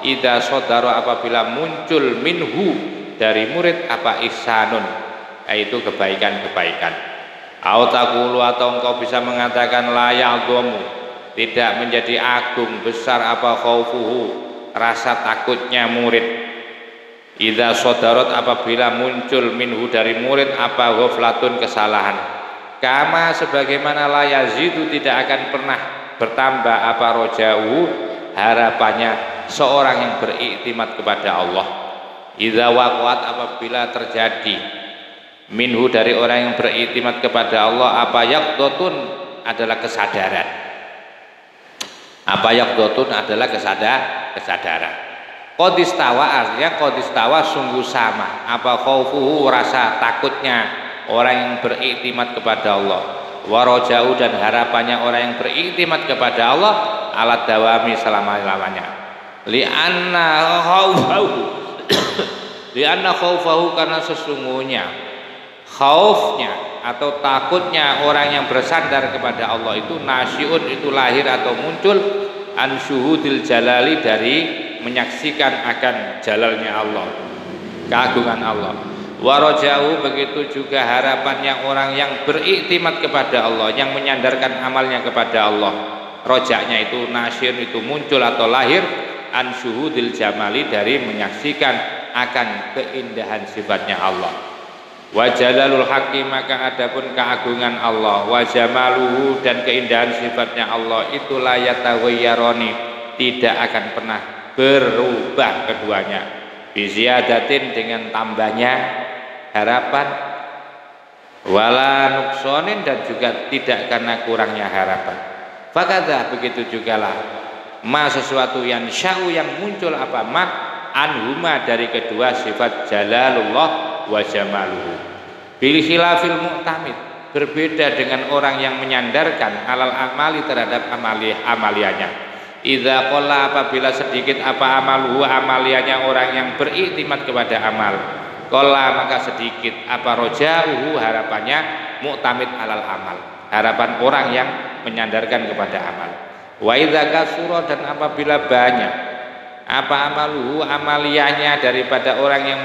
Idza sodaro apabila muncul minhu dari murid apa ihsanun, yaitu kebaikan-kebaikan. Autaqulu atau engkau bisa mengatakan la ya'dhamu, tidak menjadi agung besar apa khaufuhu, rasa takutnya murid. Idza sodarot apabila muncul minhu dari murid apa ghaflatun kesalahan. Kama sebagaimana la yazidu tidak akan pernah bertambah apa roja'u harapannya seorang yang beriktimat kepada Allah. Idza waqa'at apabila terjadi minhu dari orang yang beriktimat kepada Allah apa yaqdotun adalah kesadaran. Apa yaqdotun adalah kesadaran. Qodistawa artinya qodistawa sungguh sama. Apa khaufuhu rasa takutnya orang yang beriktimat kepada Allah. Wa raja'u dan harapannya orang yang beriktimat kepada Allah alat dawami selama-lamanya. Li'anna khaufahu lianna khaufahu karena sesungguhnya khaufnya atau takutnya orang yang bersandar kepada Allah itu nasyun, itu lahir atau muncul an syuhudil jalali, dari menyaksikan akan jalalnya Allah, keagungan Allah. Wa raja'u begitu juga harapannya orang yang beriktimat kepada Allah, yang menyandarkan amalnya kepada Allah. Rojaknya itu nasyun, itu muncul atau lahir an syuhudil jamali, dari menyaksikan akan keindahan sifatnya Allah. Wa jalalul haqqi maka adapun keagungan Allah, wa jamaluhu dan keindahan sifatnya Allah itu la yataghayyarani, tidak akan pernah berubah keduanya. Bi ziyadatin dengan tambahnya harapan, wala nuksonin dan juga tidak karena kurangnya harapan. Fakadha begitu jugalah ma sesuatu yang sya'u yang muncul apa ma anhuma dari kedua sifat jalalullah wa jamaluhu bil khilafil mu'tamid, berbeda dengan orang yang menyandarkan alal amali terhadap amaliannya. Idza qalla apabila sedikit apa amaluhu amaliannya orang yang beriktimat kepada amal, qalla maka sedikit apa rojauhu harapannya muktamid alal amal, harapan orang yang menyandarkan kepada amal. Wa idza kasura dan apabila banyak apa amaluhu amaliannya daripada orang yang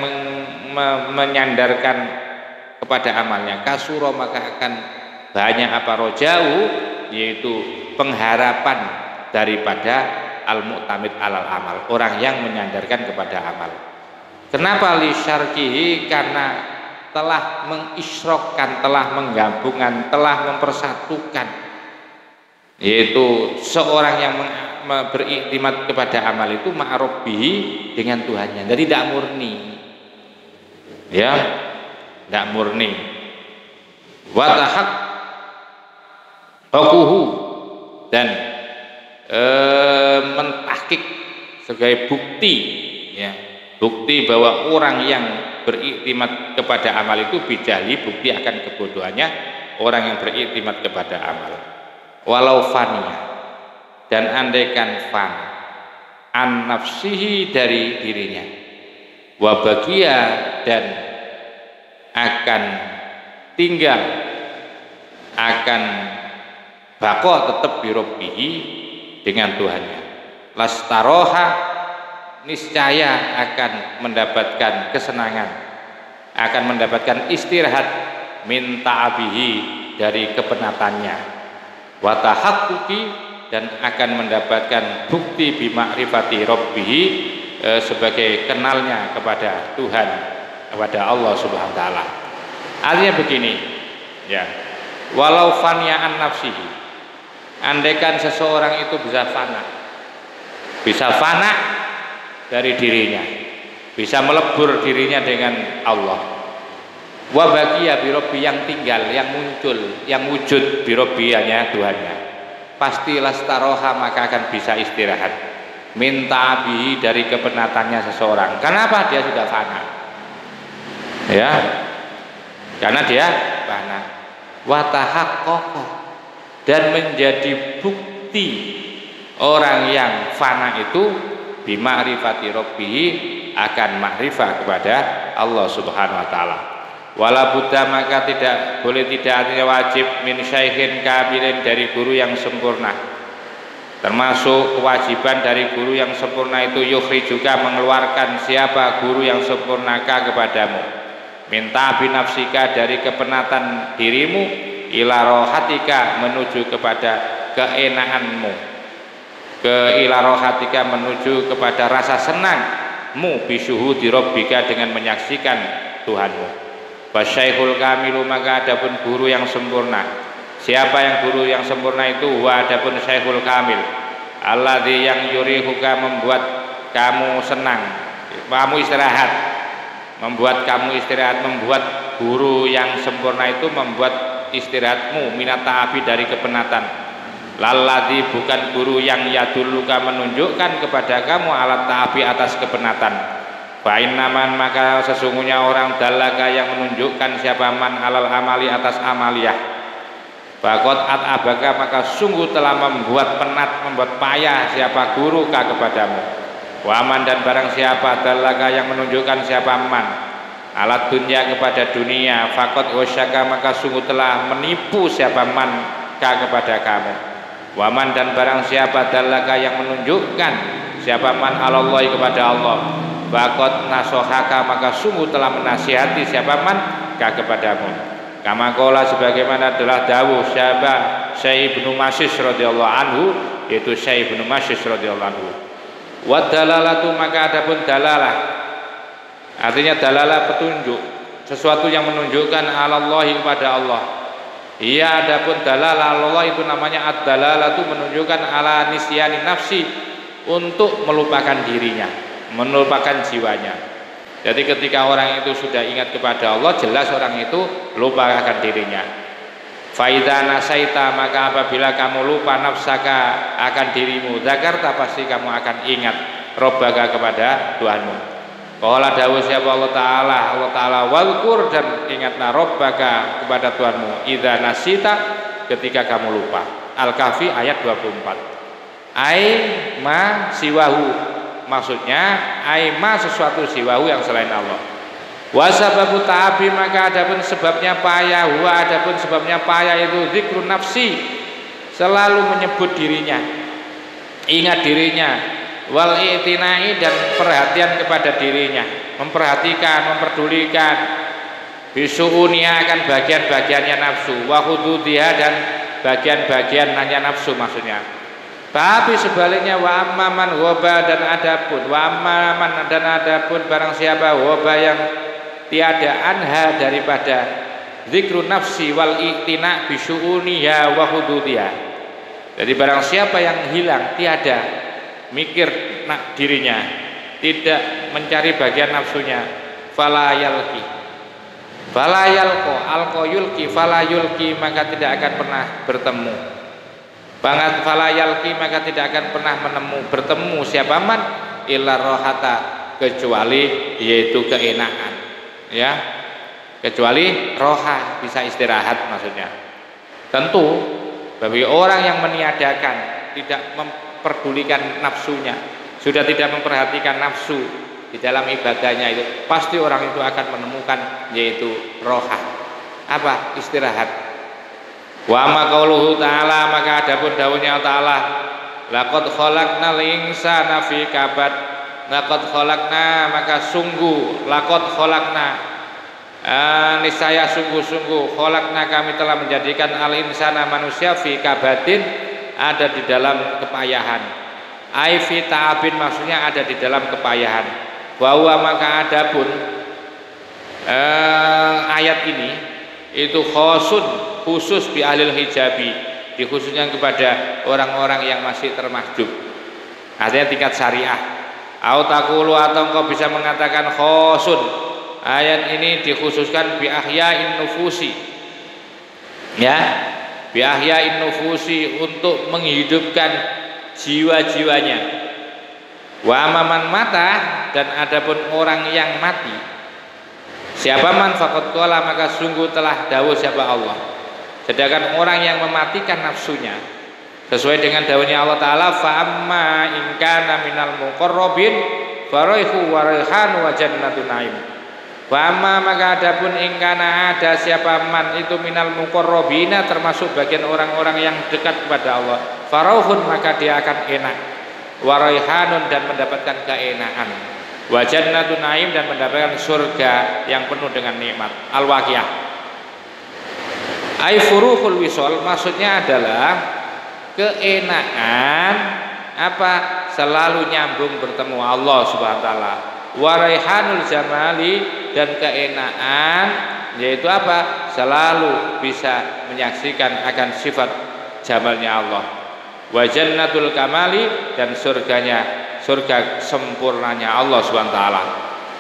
menyandarkan kepada amalnya, kasura maka akan banyak apa rojau, yaitu pengharapan daripada al-mu'tamid alal amal, orang yang menyandarkan kepada amal. Kenapa li syarkihi? Karena telah mengisyrokkan, telah menggabungkan, telah mempersatukan, yaitu seorang yang beriktimat kepada amal itu ma'rabbihi dengan Tuhannya. Jadi tidak murni, ya, tidak murni. Wa tahaqquhu dan mentahqiq sebagai bukti, ya, bukti bahwa orang yang beriktimat kepada amal itu bijali, bukti akan kebodohannya orang yang beriktimat kepada amal. Walau faniya, dan andaikan fana an nafsihi dari dirinya, wa baqiya dan akan tinggal, akan baqo tetap birabbihi dengan Tuhannya. Lastaroha niscaya akan mendapatkan kesenangan, akan mendapatkan istirahat min ta'abihi dari kepenatannya, wa tahaqquqi dan akan mendapatkan bukti bi ma'rifati rabbihi sebagai kenalnya kepada Tuhan, kepada Allah Subhanahu wa taala. Artinya begini, ya. Walau fanya an nafsihi, andaikan seseorang itu bisa fana dari dirinya, bisa melebur dirinya dengan Allah. Wa baqiya bi rabbi, yang tinggal, yang muncul, yang wujud bi rabbiyanya Tuhannya. Pasti lastaroha maka akan bisa istirahat minta bihi dari kepenatannya seseorang. Kenapa? Dia sudah fana, ya, karena dia fana. Wa tahaqqaqa, dan menjadi bukti orang yang fana itu bima'rifati rabbihi, akan ma'rifah kepada Allah Subhanahu wa taala. Wala buddha, maka tidak boleh, tidak artinya wajib, min syaikhin kamilin, dari guru yang sempurna. Termasuk kewajiban dari guru yang sempurna itu yukhri, juga mengeluarkan siapa guru yang sempurnaka kepadamu, minta binafsika, dari kepenatan dirimu, ila rohatika, menuju kepada keenakanmu, ila rohatika, menuju kepada rasa senangmu, bisyuhudi rabbika, dengan menyaksikan Tuhanmu. Wasyaikhul kamilu, maka adapun guru yang sempurna. Siapa yang guru yang sempurna itu? Wa adapun syaikhul kamil, alladzi yang yurihuka, membuat kamu senang, kamu istirahat, membuat kamu istirahat, membuat guru yang sempurna itu membuat istirahatmu minat ta'abi, dari kepenatan. Lalladzi, bukan guru yang yadulluka, menunjukkan kepada kamu alat ta'abi, atas kepenatan. Fa'in naman, maka sesungguhnya orang dalaga yang menunjukkan siapa man alal amali, atas amaliyah, bakot at abaka, maka sungguh telah membuat penat, membuat payah siapa guru ka kepadamu. Waman, dan barang siapa dalaga yang menunjukkan siapa man alat dunia, kepada dunia, fakot wasyaka, maka sungguh telah menipu siapa man ka kepada kamu. Waman, dan barang siapa dalaga yang menunjukkan siapa man alallahi, kepada Allah, bakot nasohaka, maka sungguh telah menasihati siapa man ka kepadamu. Kama qala, sebagaimana adalah dawuh siapa Syekh Ibnu Masyis radhiyallahu anhu, yaitu Syekh Ibnu Masyis radhiyallahu anhu. Wa dalalatu, maka adapun dalalah, artinya dalalah petunjuk, sesuatu yang menunjukkan alallahi, kepada Allah. Iya, adapun dalalah Allah itu namanya ad-dalalatu, menunjukkan ala nisyani nafsi, untuk melupakan dirinya, melupakan jiwanya. Jadi ketika orang itu sudah ingat kepada Allah, jelas orang itu lupa akan dirinya. Faidha nasaita, maka apabila kamu lupa nafsaka, akan dirimu, zakarta, pasti kamu akan ingat robbaka, kepada Tuhanmu. Qala dawuh siapa Allah Ta'ala walkur, dan ingatlah Rabbaka kepada Tuhanmu idza nasita, ketika kamu lupa. Al-Kahfi ayat 24. Ai ma siwahu, maksudnya ai ma sesuatu siwahu yang selain Allah. Wa sababu ta'abi, maka adapun sebabnya payah, wa adapun sebabnya payah itu zikrun nafsi, selalu menyebut dirinya, ingat dirinya, wal i'tinai, dan perhatian kepada dirinya, memperhatikan, memperdulikan, bisu'unia, akan bagian-bagiannya nafsu, wa hududiha, dan bagian-bagiannya nafsu maksudnya. Tapi sebaliknya wa amman ghaba, dan adapun wa amman, dan adapun barang siapa ghaba yang tiada anha daripada zikrun nafsi wal i'tina bisu'uniha wa hududiha. Jadi barang siapa yang hilang, tiada mikir dirinya, tidak mencari bagian nafsunya, fala yalqi, fala yalqa, alqa yulqi, fala yulqi, maka tidak akan pernah bertemu. Banget fala yalqi, maka tidak akan pernah bertemu siapa man illa rohata, kecuali yaitu keenakan, ya, kecuali roha, bisa istirahat maksudnya. Tentu bagi orang yang meniadakan, tidak memperdulikan nafsunya, sudah tidak memperhatikan nafsu di dalam ibadahnya, itu pasti orang itu akan menemukan yaitu roha, apa, istirahat. Wa ma qauluhu ta'ala, maka adapun dawuhnya Ta'ala, laqad khalaqnal insana fi kabad, laqad khalaqna, maka sungguh, laqad khalaqna, niscaya sungguh-sungguh, khalaqna, kami telah menjadikan al insana, manusia, fi kabadin, ada di dalam kepayahan. Ai fi ta'abin, maksudnya ada di dalam kepayahan. Wa huwa, maka adapun ayat ini itu khusus bi ahlil hijabi, dikhususkan kepada orang-orang yang masih termahjub, artinya tingkat syariah. Au taqulu, atau engkau bisa mengatakan khusun, ayat ini dikhususkan bi ahya'in nufusi, ya, bi ahya'in nufusi, untuk menghidupkan jiwa-jiwanya. Wa amaman mata, dan adapun orang yang mati, siapa man faqad qala, maka sungguh telah dawuh siapa Allah. Sedangkan orang yang mematikan nafsunya, sesuai dengan dawuhnya Allah Ta'ala, fa amma in kana minal muqarrabin faraihu wa raihan wa jannatun naim. Wa amma, maka adapun in kana, ada siapa man itu minal muqarrabina, termasuk bagian orang-orang yang dekat kepada Allah, farauhun, maka dia akan enak, wa raihanun, dan mendapatkan keenakan, wa jannatun naim, dan mendapatkan surga yang penuh dengan nikmat. Al-Waqiah. Ai furuhul wisol, maksudnya adalah keenakan apa, selalu nyambung bertemu Allah Subhanahu wa taala. Wa raihanul jamali, dan keenakan yaitu apa, selalu bisa menyaksikan akan sifat jamalnya Allah. Wa jannatul kamali, dan surga sempurnanya Allah Subhanahu wa taala.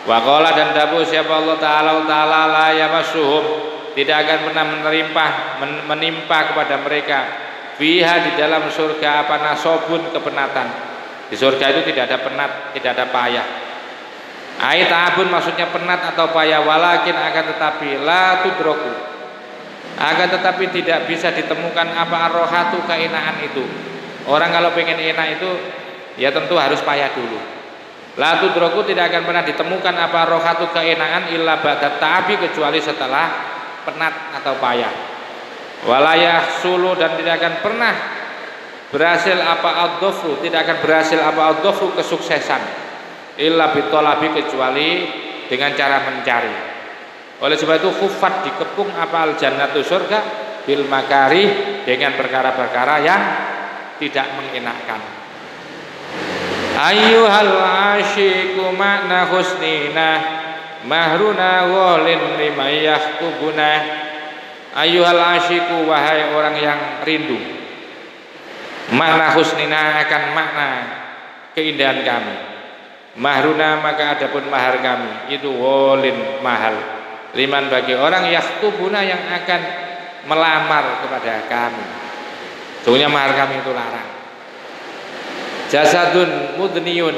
Wa qala, dan dawuh siapa Allah Ta'ala la yamassuhum, tidak akan pernah menimpa kepada mereka fiha, di dalam surga, apa, nasobun, kepenatan. Di surga itu tidak ada penat, tidak ada payah. Ai ta'abun, maksudnya penat atau payah, walakin, akan tetapi, la tudroku, akan tetapi tidak bisa ditemukan apa arrohatu, keenakan itu. Orang kalau pengen enak itu ya tentu harus payah dulu. La tudroku, tidak akan pernah ditemukan apa arrohatu, keenakan, illa ba'da ta'abi, kecuali setelah penat atau payah. Walayah sulu, dan tidak akan pernah berhasil apa ad-dhafru, tidak akan berhasil apa ad-dhafru, kesuksesan, illa bitolabi, kecuali dengan cara mencari. Oleh sebab itu khuffat, dikepung apa al-jannatu, surga, bil makarih, dengan perkara-perkara yang tidak mengenakkan. Ayyuhal asyiku makna husnina, mahruna walin limayah kubuna. Ayyuhal asyiku, wahai orang yang rindu, makna husnina, akan makna keindahan kami, mahruna, maka adapun mahar kami, itu walin, mahal, liman, bagi orang yahtubuna, yang akan melamar kepada kami. Sesungguhnya mahar kami itu larang. Jasadun mudniyun,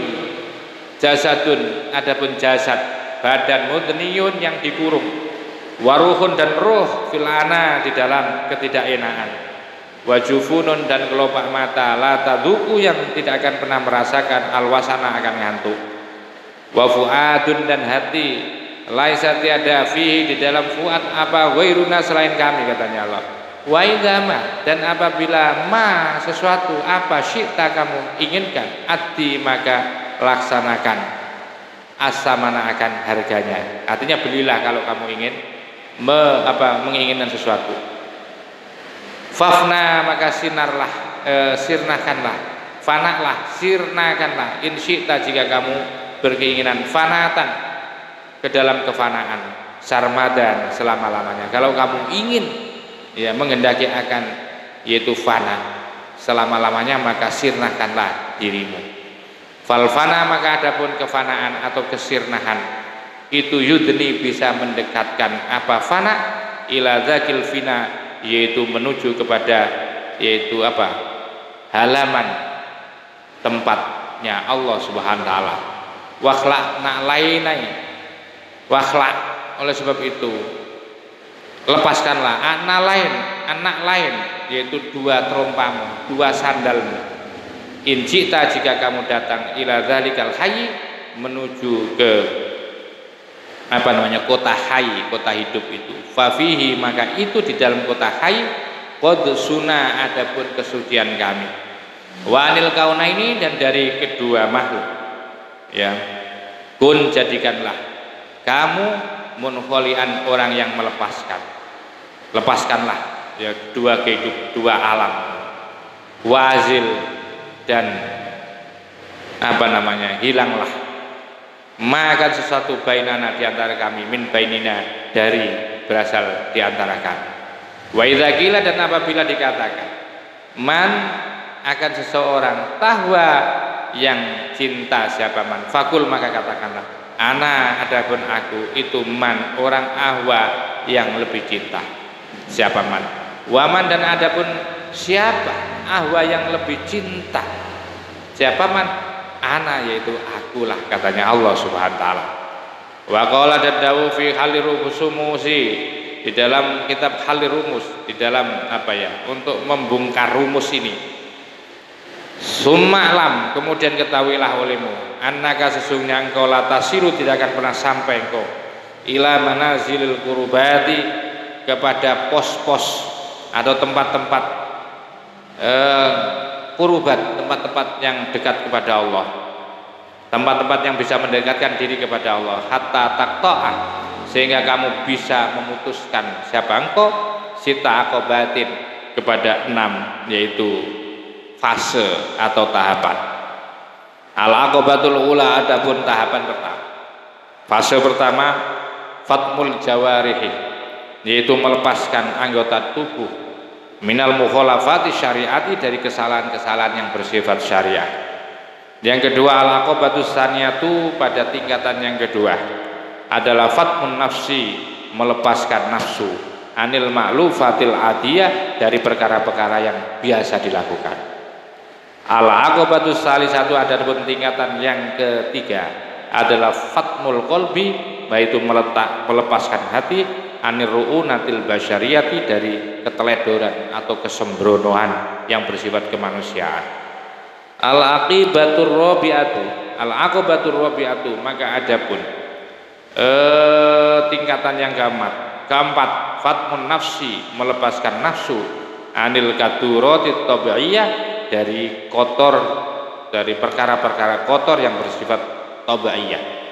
jasadun, adapun jasad, badan mudniyun yang dikurung, waruhun dan roh filana di dalam ketidakenaan, wajufunun dan kelopak mata la tadzuku yang tidak akan pernah merasakan alwasana akan ngantuk, wafuadun dan hati laisa tiada fihi di dalam fuad apa wairuna selain kami, katanya Allah. Wa idama dan apabila ma sesuatu apa syi'ta kamu inginkan addi maka laksanakan asamana akan harganya, artinya belilah kalau kamu ingin menginginkan sesuatu. Fafna maka sinarlah, sirnakanlah, fanaklah, sirnakanlah in syi'ta jika kamu berkeinginan fanatan ke dalam kefanaan, sarmadan selama-lamanya. Kalau kamu ingin ya menghendaki akan yaitu fana selama-lamanya, maka sirnahkanlah dirimu. Falfana maka adapun kefanaan atau kesirnahan itu yudni bisa mendekatkan apa fana ila dzakil fina, yaitu menuju kepada yaitu apa halaman tempatnya Allah Subhanahu wa taala. Wakhlaq na'lainai, wakhlaq oleh sebab itu lepaskanlah anak lain yaitu dua terompamu, dua sandalmu. In jita jika kamu datang ila dzalikal hayy menuju ke kota hayy, kota hidup itu. Fafihi maka itu di dalam kota hayy qad sunna adapun kesucian kami. Wa anil kaunaini dan dari kedua makhluk. Ya. Kun jadikanlah kamu munkholian orang yang melepaskan. Lepaskanlah ya dua kehidupan, dua alam. Wazil dan hilanglah maka sesuatu bainana di antara kami, min bainina dari berasal di antara kami. Wa idza qila dan apabila dikatakan man akan seseorang tahwa yang cinta siapa man, fakul maka katakanlah ana adapun aku itu man orang ahwa yang lebih cinta siapa man, waman dan adapun siapa ahwa yang lebih cinta siapa man, ana yaitu akulah, katanya Allah Subhanahu wa taala. Wa qala dan dawu fi halirumusi di dalam kitab halirumus, di dalam untuk membongkar rumus ini. Summalam kemudian ketahuilah olehmu annaka sesungguhnya engkau latasiru tidak akan pernah sampai engkau ila manazilil qurubati kepada pos-pos atau tempat-tempat qurubat, tempat-tempat yang dekat kepada Allah, tempat-tempat yang bisa mendekatkan diri kepada Allah, hatta taqta'ah sehingga kamu bisa memutuskan siapa engkau sita aqobatin kepada 6 yaitu fase atau tahapan. Al-aqobatul ula adapun tahapan pertama, fase pertama fatmul jawarihi yaitu melepaskan anggota tubuh minal mukhalafati syariati dari kesalahan-kesalahan yang bersifat syariah. Yang kedua al-aqobatus saniyatu pada tingkatan yang kedua adalah fatmun nafsi melepaskan nafsu anil ma'lufatil adiyah dari perkara-perkara yang biasa dilakukan. Al-aqobatus salisatu ada tingkatan yang ketiga adalah fatmul qalbi yaitu melepaskan hati anir ru'unatil basyariyati dari keteledoran atau kesembronoan yang bersifat kemanusiaan. Al-aqibatur rabi'atu maka adapun tingkatan yang keempat fatmun nafsi melepaskan nafsu anil kadurati tabi'iyah dari kotor, dari perkara-perkara kotor yang bersifat tabi'iyah.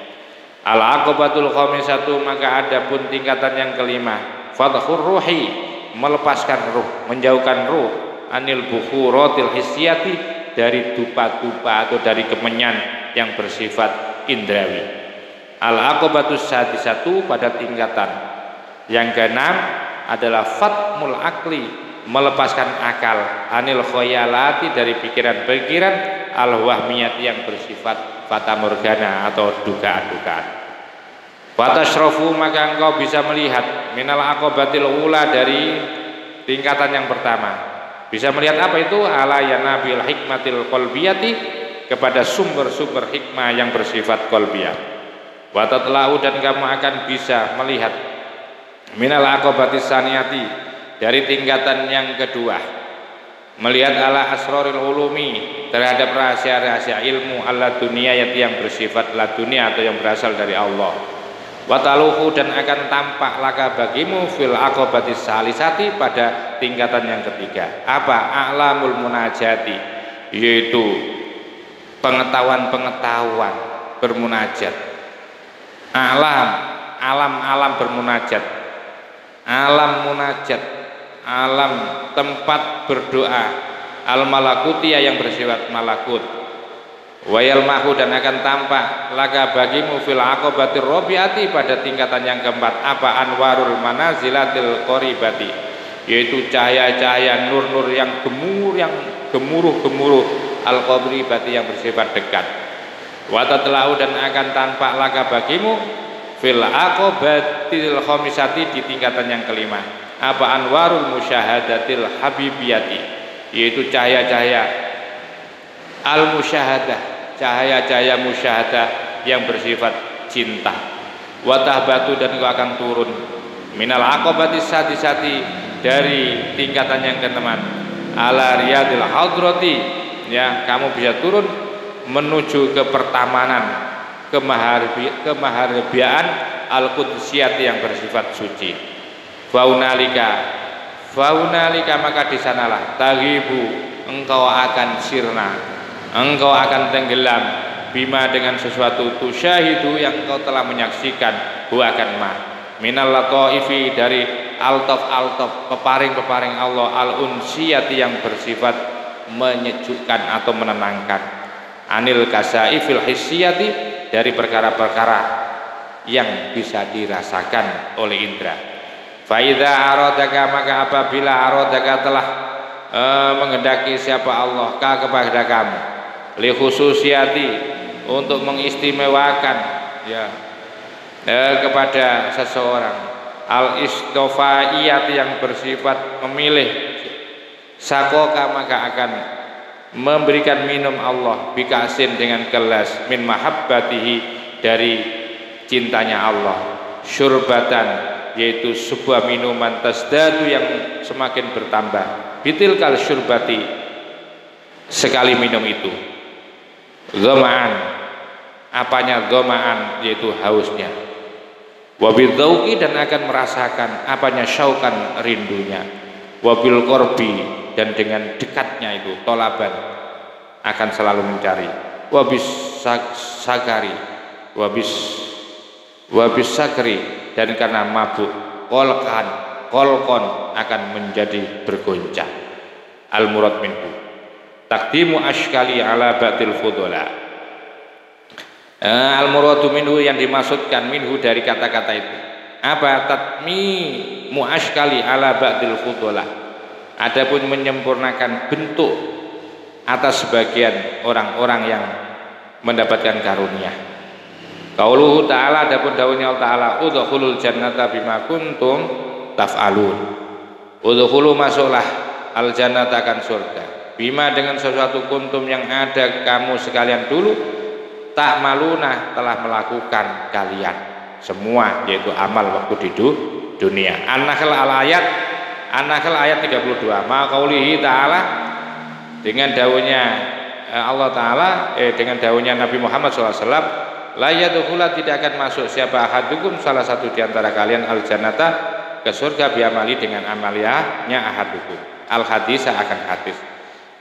Al-aqobatul khamisatu maka adapun tingkatan yang kelima fathur ruhi melepaskan ruh, menjauhkan ruh anil bukhuratil hisyati dari dupa-dupa atau dari kemenyan yang bersifat indrawi. Al-aqobatus sadisatu pada tingkatan yang keenam adalah fatmul akli melepaskan akal anil khoyalati dari pikiran-pikiran al-wahmiyati yang bersifat fata morgana atau dugaan-dugaan. Fatashrafu maka engkau bisa melihat minal aqobatil ula dari tingkatan yang pertama. Bisa melihat apa itu ala yanabil hikmatil qalbiyati kepada sumber-sumber hikmah yang bersifat qalbiyah. Wa tatlau dan kamu akan bisa melihat minal aqobatis saniyati dari tingkatan yang kedua, melihat ala asroril ulumi terhadap rahasia-rahasia ilmu ala dunia yang bersifat la dunia atau yang berasal dari Allah. Wataluhu dan akan tampak laka bagimu fil aqobatis salisati pada tingkatan yang ketiga. Apa? A'lamul munajati, yaitu pengetahuan bermunajat. Alam bermunajat, alam munajat, alam tempat berdoa, al malakutia yang bersifat malakut. Wayal mahu dan akan tampak laka bagimu fil aqobatir robiati pada tingkatan yang keempat. Apa? Anwarul manazilatil qoribati, yaitu cahaya-cahaya nur-nur yang gemuruh al qoribati yang bersifat dekat. Watatlau dan akan tampak laka bagimu fil aqobatil khomisati di tingkatan yang kelima. Apa? Anwarul musyahadatil habibiyati, yaitu cahaya-cahaya al musyahadah, cahaya-cahaya musyahadah yang bersifat cinta. Watahbatu dan kau akan turun minal aqobatis sati dari tingkatan yang keenam ala riyadil hadrati, ya kamu bisa turun menuju ke pertamanan kemaharbiaan al-qudsiyati yang bersifat suci. Faunalika maka di sanalah taghibu engkau akan sirna, engkau akan tenggelam bima dengan sesuatu tusyahidu yang engkau telah menyaksikan akan minal lataifi dari altaf peparing-peparing Allah al-unsiyati yang bersifat menyejukkan atau menenangkan, anil kasaifil hissiyati dari perkara-perkara yang bisa dirasakan oleh indera. Faida aradaka maka apabila aradaka telah menghendaki siapa Allah kepada kamu li khususiyati untuk mengistimewakan ya kepada seseorang al istofaiyati yang bersifat memilih, sakoka maka akan memberikan minum Allah bikasin dengan gelas min mahabbatihi dari cintanya Allah, syurbatan yaitu sebuah minuman tasdadu yang semakin bertambah, bitilkal syurbati sekali minum itu, dhama'an apanya dhama'an yaitu hausnya, wabil dzauqi dan akan merasakan apanya syaukan rindunya, wabil qorbi dan dengan dekatnya itu tolaban akan selalu mencari, wabis sakari wabis sakri dan karena mabuk kolkon akan menjadi bergoncang. Al murad minhu takdimu ashkali ala batil fudola. Al muradu minhu yang dimaksudkan minhu dari kata-kata itu apa? Tatmimu ashkali ala batil fudola, adapun menyempurnakan bentuk atas sebagian orang-orang yang mendapatkan karunia. Qauluhu ta'ala, adapun dawuhnya Allah Ta'ala, udkhulul jannata bima kuntum taf'alun. Udkhulu masuklah al jannata akan surga bima dengan sesuatu kuntum yang ada kamu sekalian dulu ta'maluna telah melakukan kalian semua, yaitu amal waktu di dunia. An-Nahl ayat 32. Ma qaulihi ta'ala, dengan dawuhnya Allah Ta'ala dengan dawuhnya Nabi Muhammad SAW, la yadkhula tidak akan masuk siapa ahadukum salah satu di antara kalian al jannata ke surga biamali dengan amaliyahnya ahadukum. Al hadisah akan hadis.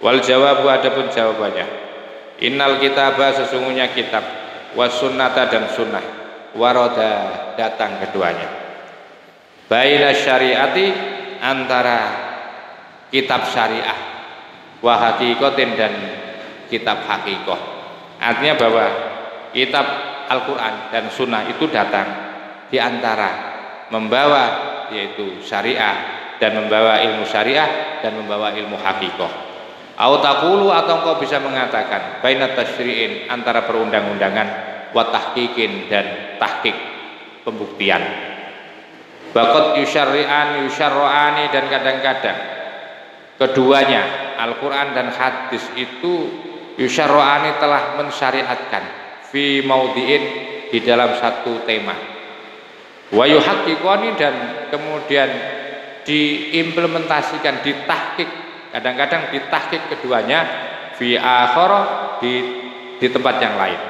Wal jawabu adapun jawabannya, innal kitaba sesungguhnya kitab, was sunnata dan sunnah, waroda datang keduanya, baina syariati antara kitab syariah, wa hakikotin dan kitab hakikoh. Artinya bahwa kitab Al-Quran dan Sunnah itu datang di antara membawa yaitu syariah dan membawa ilmu syariah dan membawa ilmu hakikoh. Au taqulu atau engkau bisa mengatakan baina tasyri'in antara perundang-undangan wa tahqiqin dan tahqiq pembuktian. Baqat yusyarri'ani dan kadang-kadang keduanya Al-Quran dan hadis itu yusyarro'ani telah mensyariatkan fi maudhi'in di dalam satu tema, wa yuhaqqiqani dan kemudian diimplementasikan, ditahqiq, kadang-kadang ditahqiq keduanya fi akhara di tempat yang lain,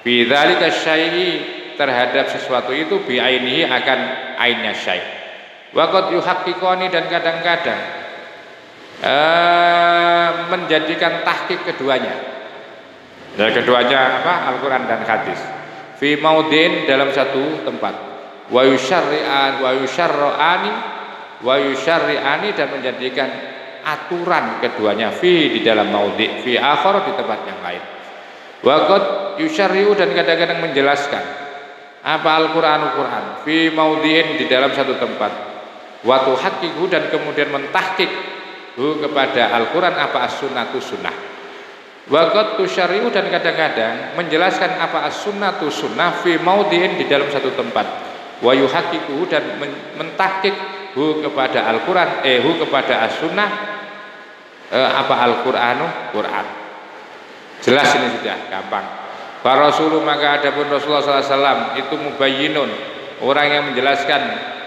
fi dzalika syai'i terhadap sesuatu itu bi ainihi akan ainnya syai', wa qad yuhaqqiqani dan kadang-kadang menjadikan tahqiq keduanya. Dan keduanya apa? Al-Qur'an dan hadis. Fi maudin dalam satu tempat. Wa yusyarri'ani dan menjadikan aturan keduanya fi di dalam maudhi, fi akhar di tempat yang lain. Wa qad yusyarri'u dan kadang-kadang menjelaskan apa Al-Qur'an fi maudhi'in di dalam satu tempat. Wa tuhaqqiqu dan kemudian mentahqiq kepada Al-Qur'an apa as-sunnatu sunnah. Wa qad tusyarri'u dan kadang-kadang menjelaskan apa as-sunnatu sunnah fi maudhi'in di dalam satu tempat. Wa yuhaqqiqu dan mentahqiq kepada Al-Qur'an kepada as-sunnah apa Al-Qur'anu Qur'an. Jelas ini sudah gampang. Para Rasul maka adapun Rasulullah SAW itu mubayyinun, orang yang menjelaskan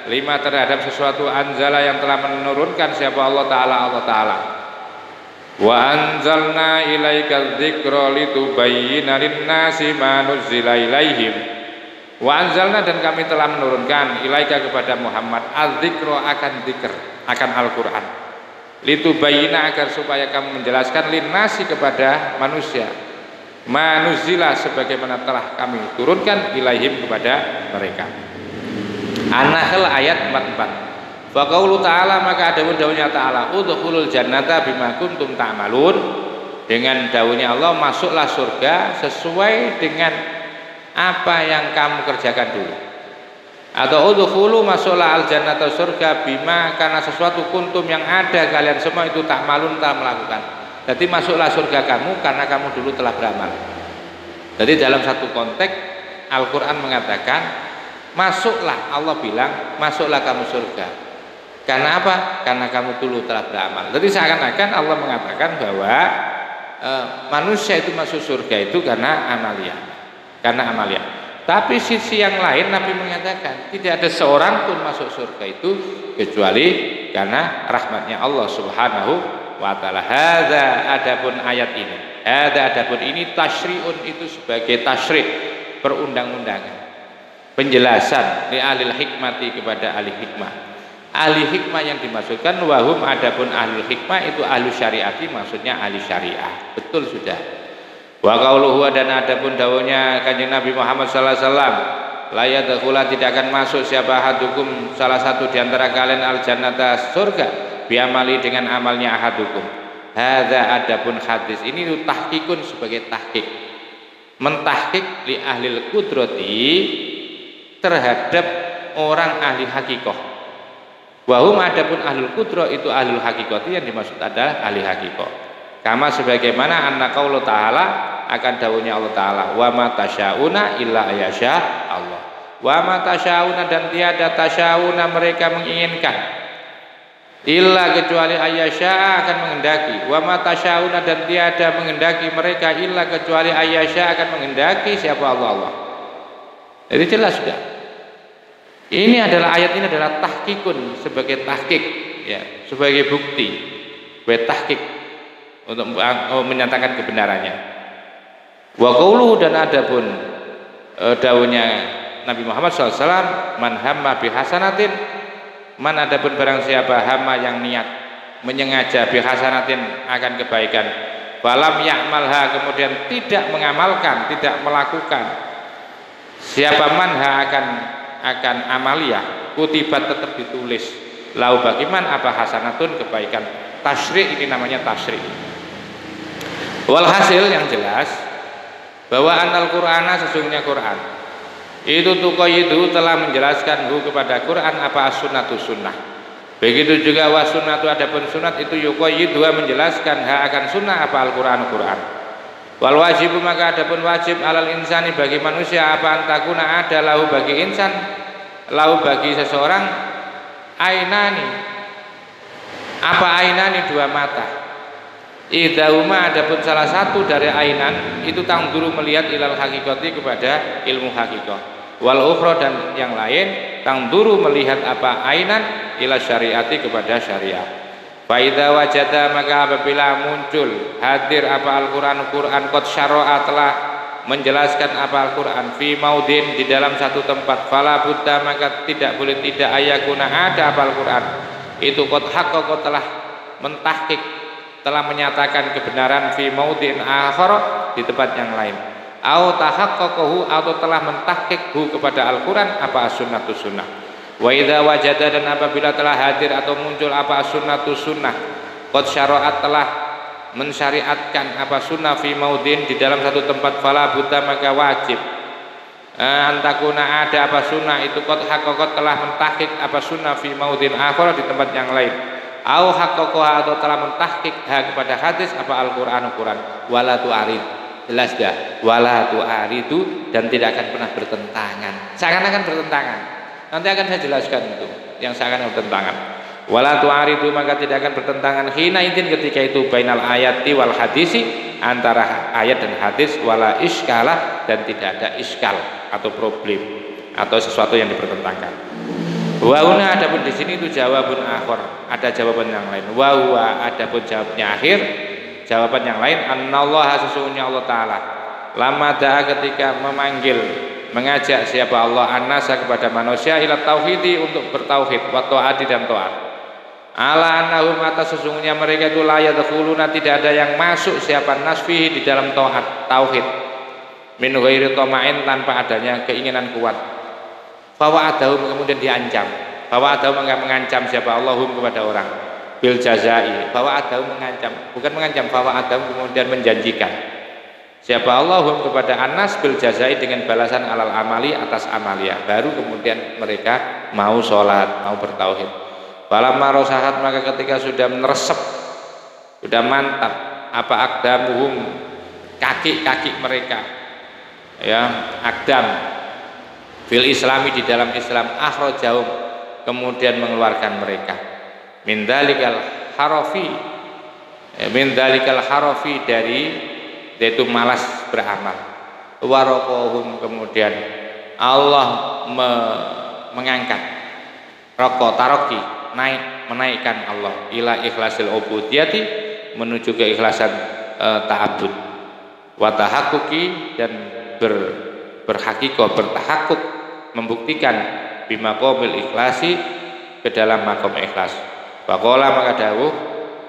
lima terhadap sesuatu anzala yang telah menurunkan siapa Allah Ta'ala. Wa anzalna ilaika dzikra litubayyina lin-nasi ma nuzzila ilaihim. Wa anzalna dan kami telah menurunkan ilaika kepada Muhammad az-dzikra akan dzikr, akan Al-Qur'an. Litubayyina agar supaya kamu menjelaskan lin-nasi kepada manusia. Ma nuzzila sebagaimana telah kami turunkan ilaihim kepada mereka. An-Nahl ayat 44. Fa qaulu ta'ala maka adapun dawuhnya ta'ala udkhulul jannata bima kuntum ta'malun, dengan dawuhnya Allah masuklah surga sesuai dengan apa yang kamu kerjakan dulu. Atau udkhulu masuklah al jannata surga bima karena sesuatu kuntum yang ada kalian semua itu ta'malun telah melakukan. Jadi masuklah surga kamu karena kamu dulu telah beramal. Jadi dalam satu konteks Al-Qur'an mengatakan masuklah, Allah bilang masuklah kamu surga. Karena apa? Karena kamu dulu telah beramal. Jadi seakan-akan Allah mengatakan bahwa manusia itu masuk surga itu karena amalia. Karena amalia. Tapi sisi yang lain Nabi mengatakan tidak ada seorang pun masuk surga itu kecuali karena rahmatnya Allah Subhanahu wa ta'ala. Hadza adapun ayat ini. Hadza adapun ini tasyri'un itu sebagai tasyri', perundang-undangan. Penjelasan li ahlil hikmati kepada ahli hikmah. Ahli hikmah yang dimaksudkan wahum adapun ahli hikmah itu ahli syariati, maksudnya ahli syariah. Betul sudah. Wa qauluhu dan adapun dawuhnya Kanjeng Nabi Muhammad sallallahu alaihi wasallam la yadkhula tidak akan masuk siapa ahadukum salah satu di antara kalian al jannata surga biamali dengan amalnya ahadukum. Hadza adapun hadis ini itu tahqiqun sebagai tahqiq. Mentahqiq li ahlil qudrati terhadap orang ahli hakikoh. Wahum adapun ahlul qudrah itu ahlul hakikati yang dimaksud adalah ahli hakikoh. Kama sebagaimana anna qaulu ta'ala akan dawuhnya Allah Ta'ala wa ma tasyauna illa ayasya Allah. Wa ma tasyauna dan tiada tasyauna mereka menginginkan illa kecuali ayasya akan menghendaki. Wa ma tasyauna dan tiada menghendaki mereka illa kecuali ayasya akan menghendaki siapa Allah. Jadi jelas sudah. Ini adalah ayat ini adalah tahqiqun sebagai tahqiq ya, sebagai bukti, sebagai tahqiq untuk menyatakan kebenarannya. Wa qauluhu dan adapun dawuhnya Nabi Muhammad SAW man hamma bihasanatin, man adapun barang siapa hamma yang niat menyengaja bihasanatin akan kebaikan, falam ya'malha kemudian tidak mengamalkan, tidak melakukan, siapa manha akan amaliyah kutibat tetap ditulis lau bagiman apa hasanatun kebaikan. Tasyri' ini namanya tasyri'. Walhasil yang jelas bahwa anal Qur'ana sesungguhnya Qur'an itu tuqayidu telah menjelaskan kepada Qur'an apa as-sunnatu sunnah. Begitu juga was-sunnatu adapun sunat itu yuqayidu menjelaskan akan sunnah apa Al-Qur'an Qur'an. Wal wajibu maka adapun wajib alal insani bagi manusia apa antakuna ada lahu bagi insan, lahu bagi seseorang ainani. Apa ainani? Dua mata. Idahuma adapun salah satu dari ainan itu tangduru melihat ilal hakikati kepada ilmu hakikat. Wal ukhra dan yang lain tangduru melihat apa ainan ila syariati kepada syariat. Fa idza wajada maka apabila muncul hadir apa Al-Qur'an qad syara'a telah menjelaskan apa Al-Qur'an fi maudin di dalam satu tempat fala budda maka tidak boleh tidak ayakuna ada apa Al-Qur'an itu qad haqqaqa telah mentahqiq telah menyatakan kebenaran fi maudin akhar di tempat yang lain au tahaqqaqahu atau telah mentahqiqhu kepada Al-Qur'an apa as-sunnatus sunnah wa idza wajada dan apabila telah hadir atau muncul apa as-sunnatus sunnah qad syara'at telah mensyariatkan apa sunnah fi maudin di dalam satu tempat fala buta maka wajib antakuna ada apa sunnah itu qad haqqaqat telah mentahqiq apa sunnah fi maudin akhar di tempat yang lain au haqqaqaha atau telah mentahqiq kepada hadis apa Al-Qur'an wala tu'arid jelas dah wala tu'aridu dan tidak akan pernah bertentangan seakan-akan bertentangan nanti akan saya jelaskan itu yang seakan-akan bertentangan wala tu'aridu maka tidak akan bertentangan hina idin ketika itu bainal ayati wal hadisi antara ayat dan hadis wala iskala dan tidak ada iskal atau problem atau sesuatu yang dipertentangkan. Wa huna adapun di sini itu jawabun akhir, ada jawaban yang lain. Wa huwa adapun jawabnya akhir, jawaban yang lain annallaha sesungguhnya Allah taala lama da'a ketika memanggil mengajak siapa Allah annasa kepada manusia ila tauhidi untuk bertauhid wa taati dan taat. Ala annahum atas sesungguhnya mereka itu la yadkhuluna tidak ada yang masuk siapa nasfihi di dalam taat tauhid min ghairi tama'in tanpa adanya keinginan kuat. Fawa'adahum kemudian diancam. Fawa'adahum mengancam siapa Allahum kepada orang bil jazai. Fawa'adahum mengancam, bukan mengancam, fawa'adahum kemudian menjanjikan siapa Allahum kepada Anas bil jazai dengan balasan alal amali atas amalia. Baru kemudian mereka mau sholat, mau bertauhid. Falamma rosahat maka ketika sudah meresep, sudah mantap apa akdamuhum kaki-kaki mereka ya akdam fil islami di dalam Islam akhrajahum kemudian mengeluarkan mereka min dalikal harafi dari yaitu malas beramal waraqahum kemudian Allah mengangkat raqqa taroki menaikkan Allah ila ikhlasil ubudiyati menuju keikhlasan ta'abbud wa tahaqquqi dan berhakikoh bertahakkuk membuktikan bimaqamil ikhlasi ke dalam makom ikhlas. Faqala maka dawuh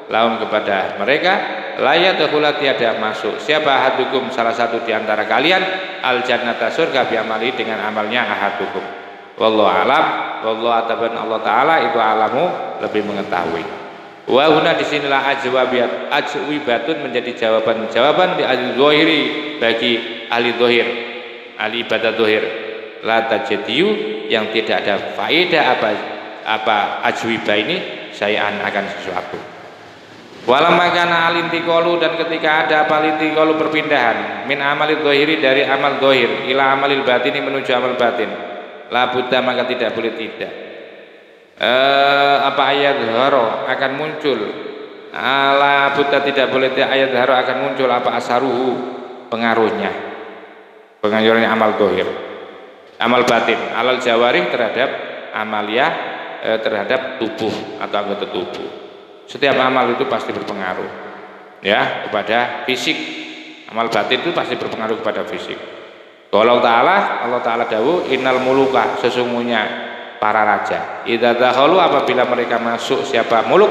lahum kepada mereka la yadkhula tiada masuk siapa ahadukum salah satu di antara kalian al jannata surga bi amali dengan amalnya ahadukum. Wallahu alam wallahu ataban Allah taala itu alamu lebih mengetahui. Wa huna disinilah ajwibatun menjadi jawaban-jawaban di ahli zahiri bagi ahli zahir ahli ibadah zahir la tajdiyu yang tidak ada faedah apa ajwibah ini sayan akan sesuatu. Walamma kana alintiqalu dan ketika ada apa alintiqalu perpindahan min amalil zahiri dari amal zahir ila amalil batini menuju amal batin la budda maka tidak boleh tidak apa ayat haro akan muncul ala budda tidak boleh tidak ayat haro akan muncul apa asaruhu pengaruhnya amal zahir amal batin alal jawarih terhadap amalia terhadap tubuh atau anggota tubuh. Setiap amal itu pasti berpengaruh ya kepada fisik. Amal batin itu pasti berpengaruh kepada fisik. Kalau Allah Taala dawuh innal muluka sesungguhnya para raja idza dakhalu apabila mereka masuk siapa muluk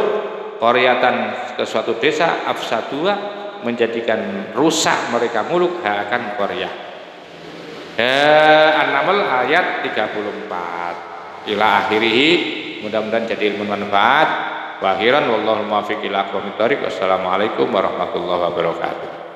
qaryatan ke suatu desa afsadua menjadikan rusak mereka muluk akan qaryah. An-Naml ayat 34 ila akhirih. Mudah-mudahan jadi ilmu manfaat. Wa akhiran wallahu muwaffiq ila aqwamit thoriq. Wassalamualaikum warahmatullahi wabarakatuh.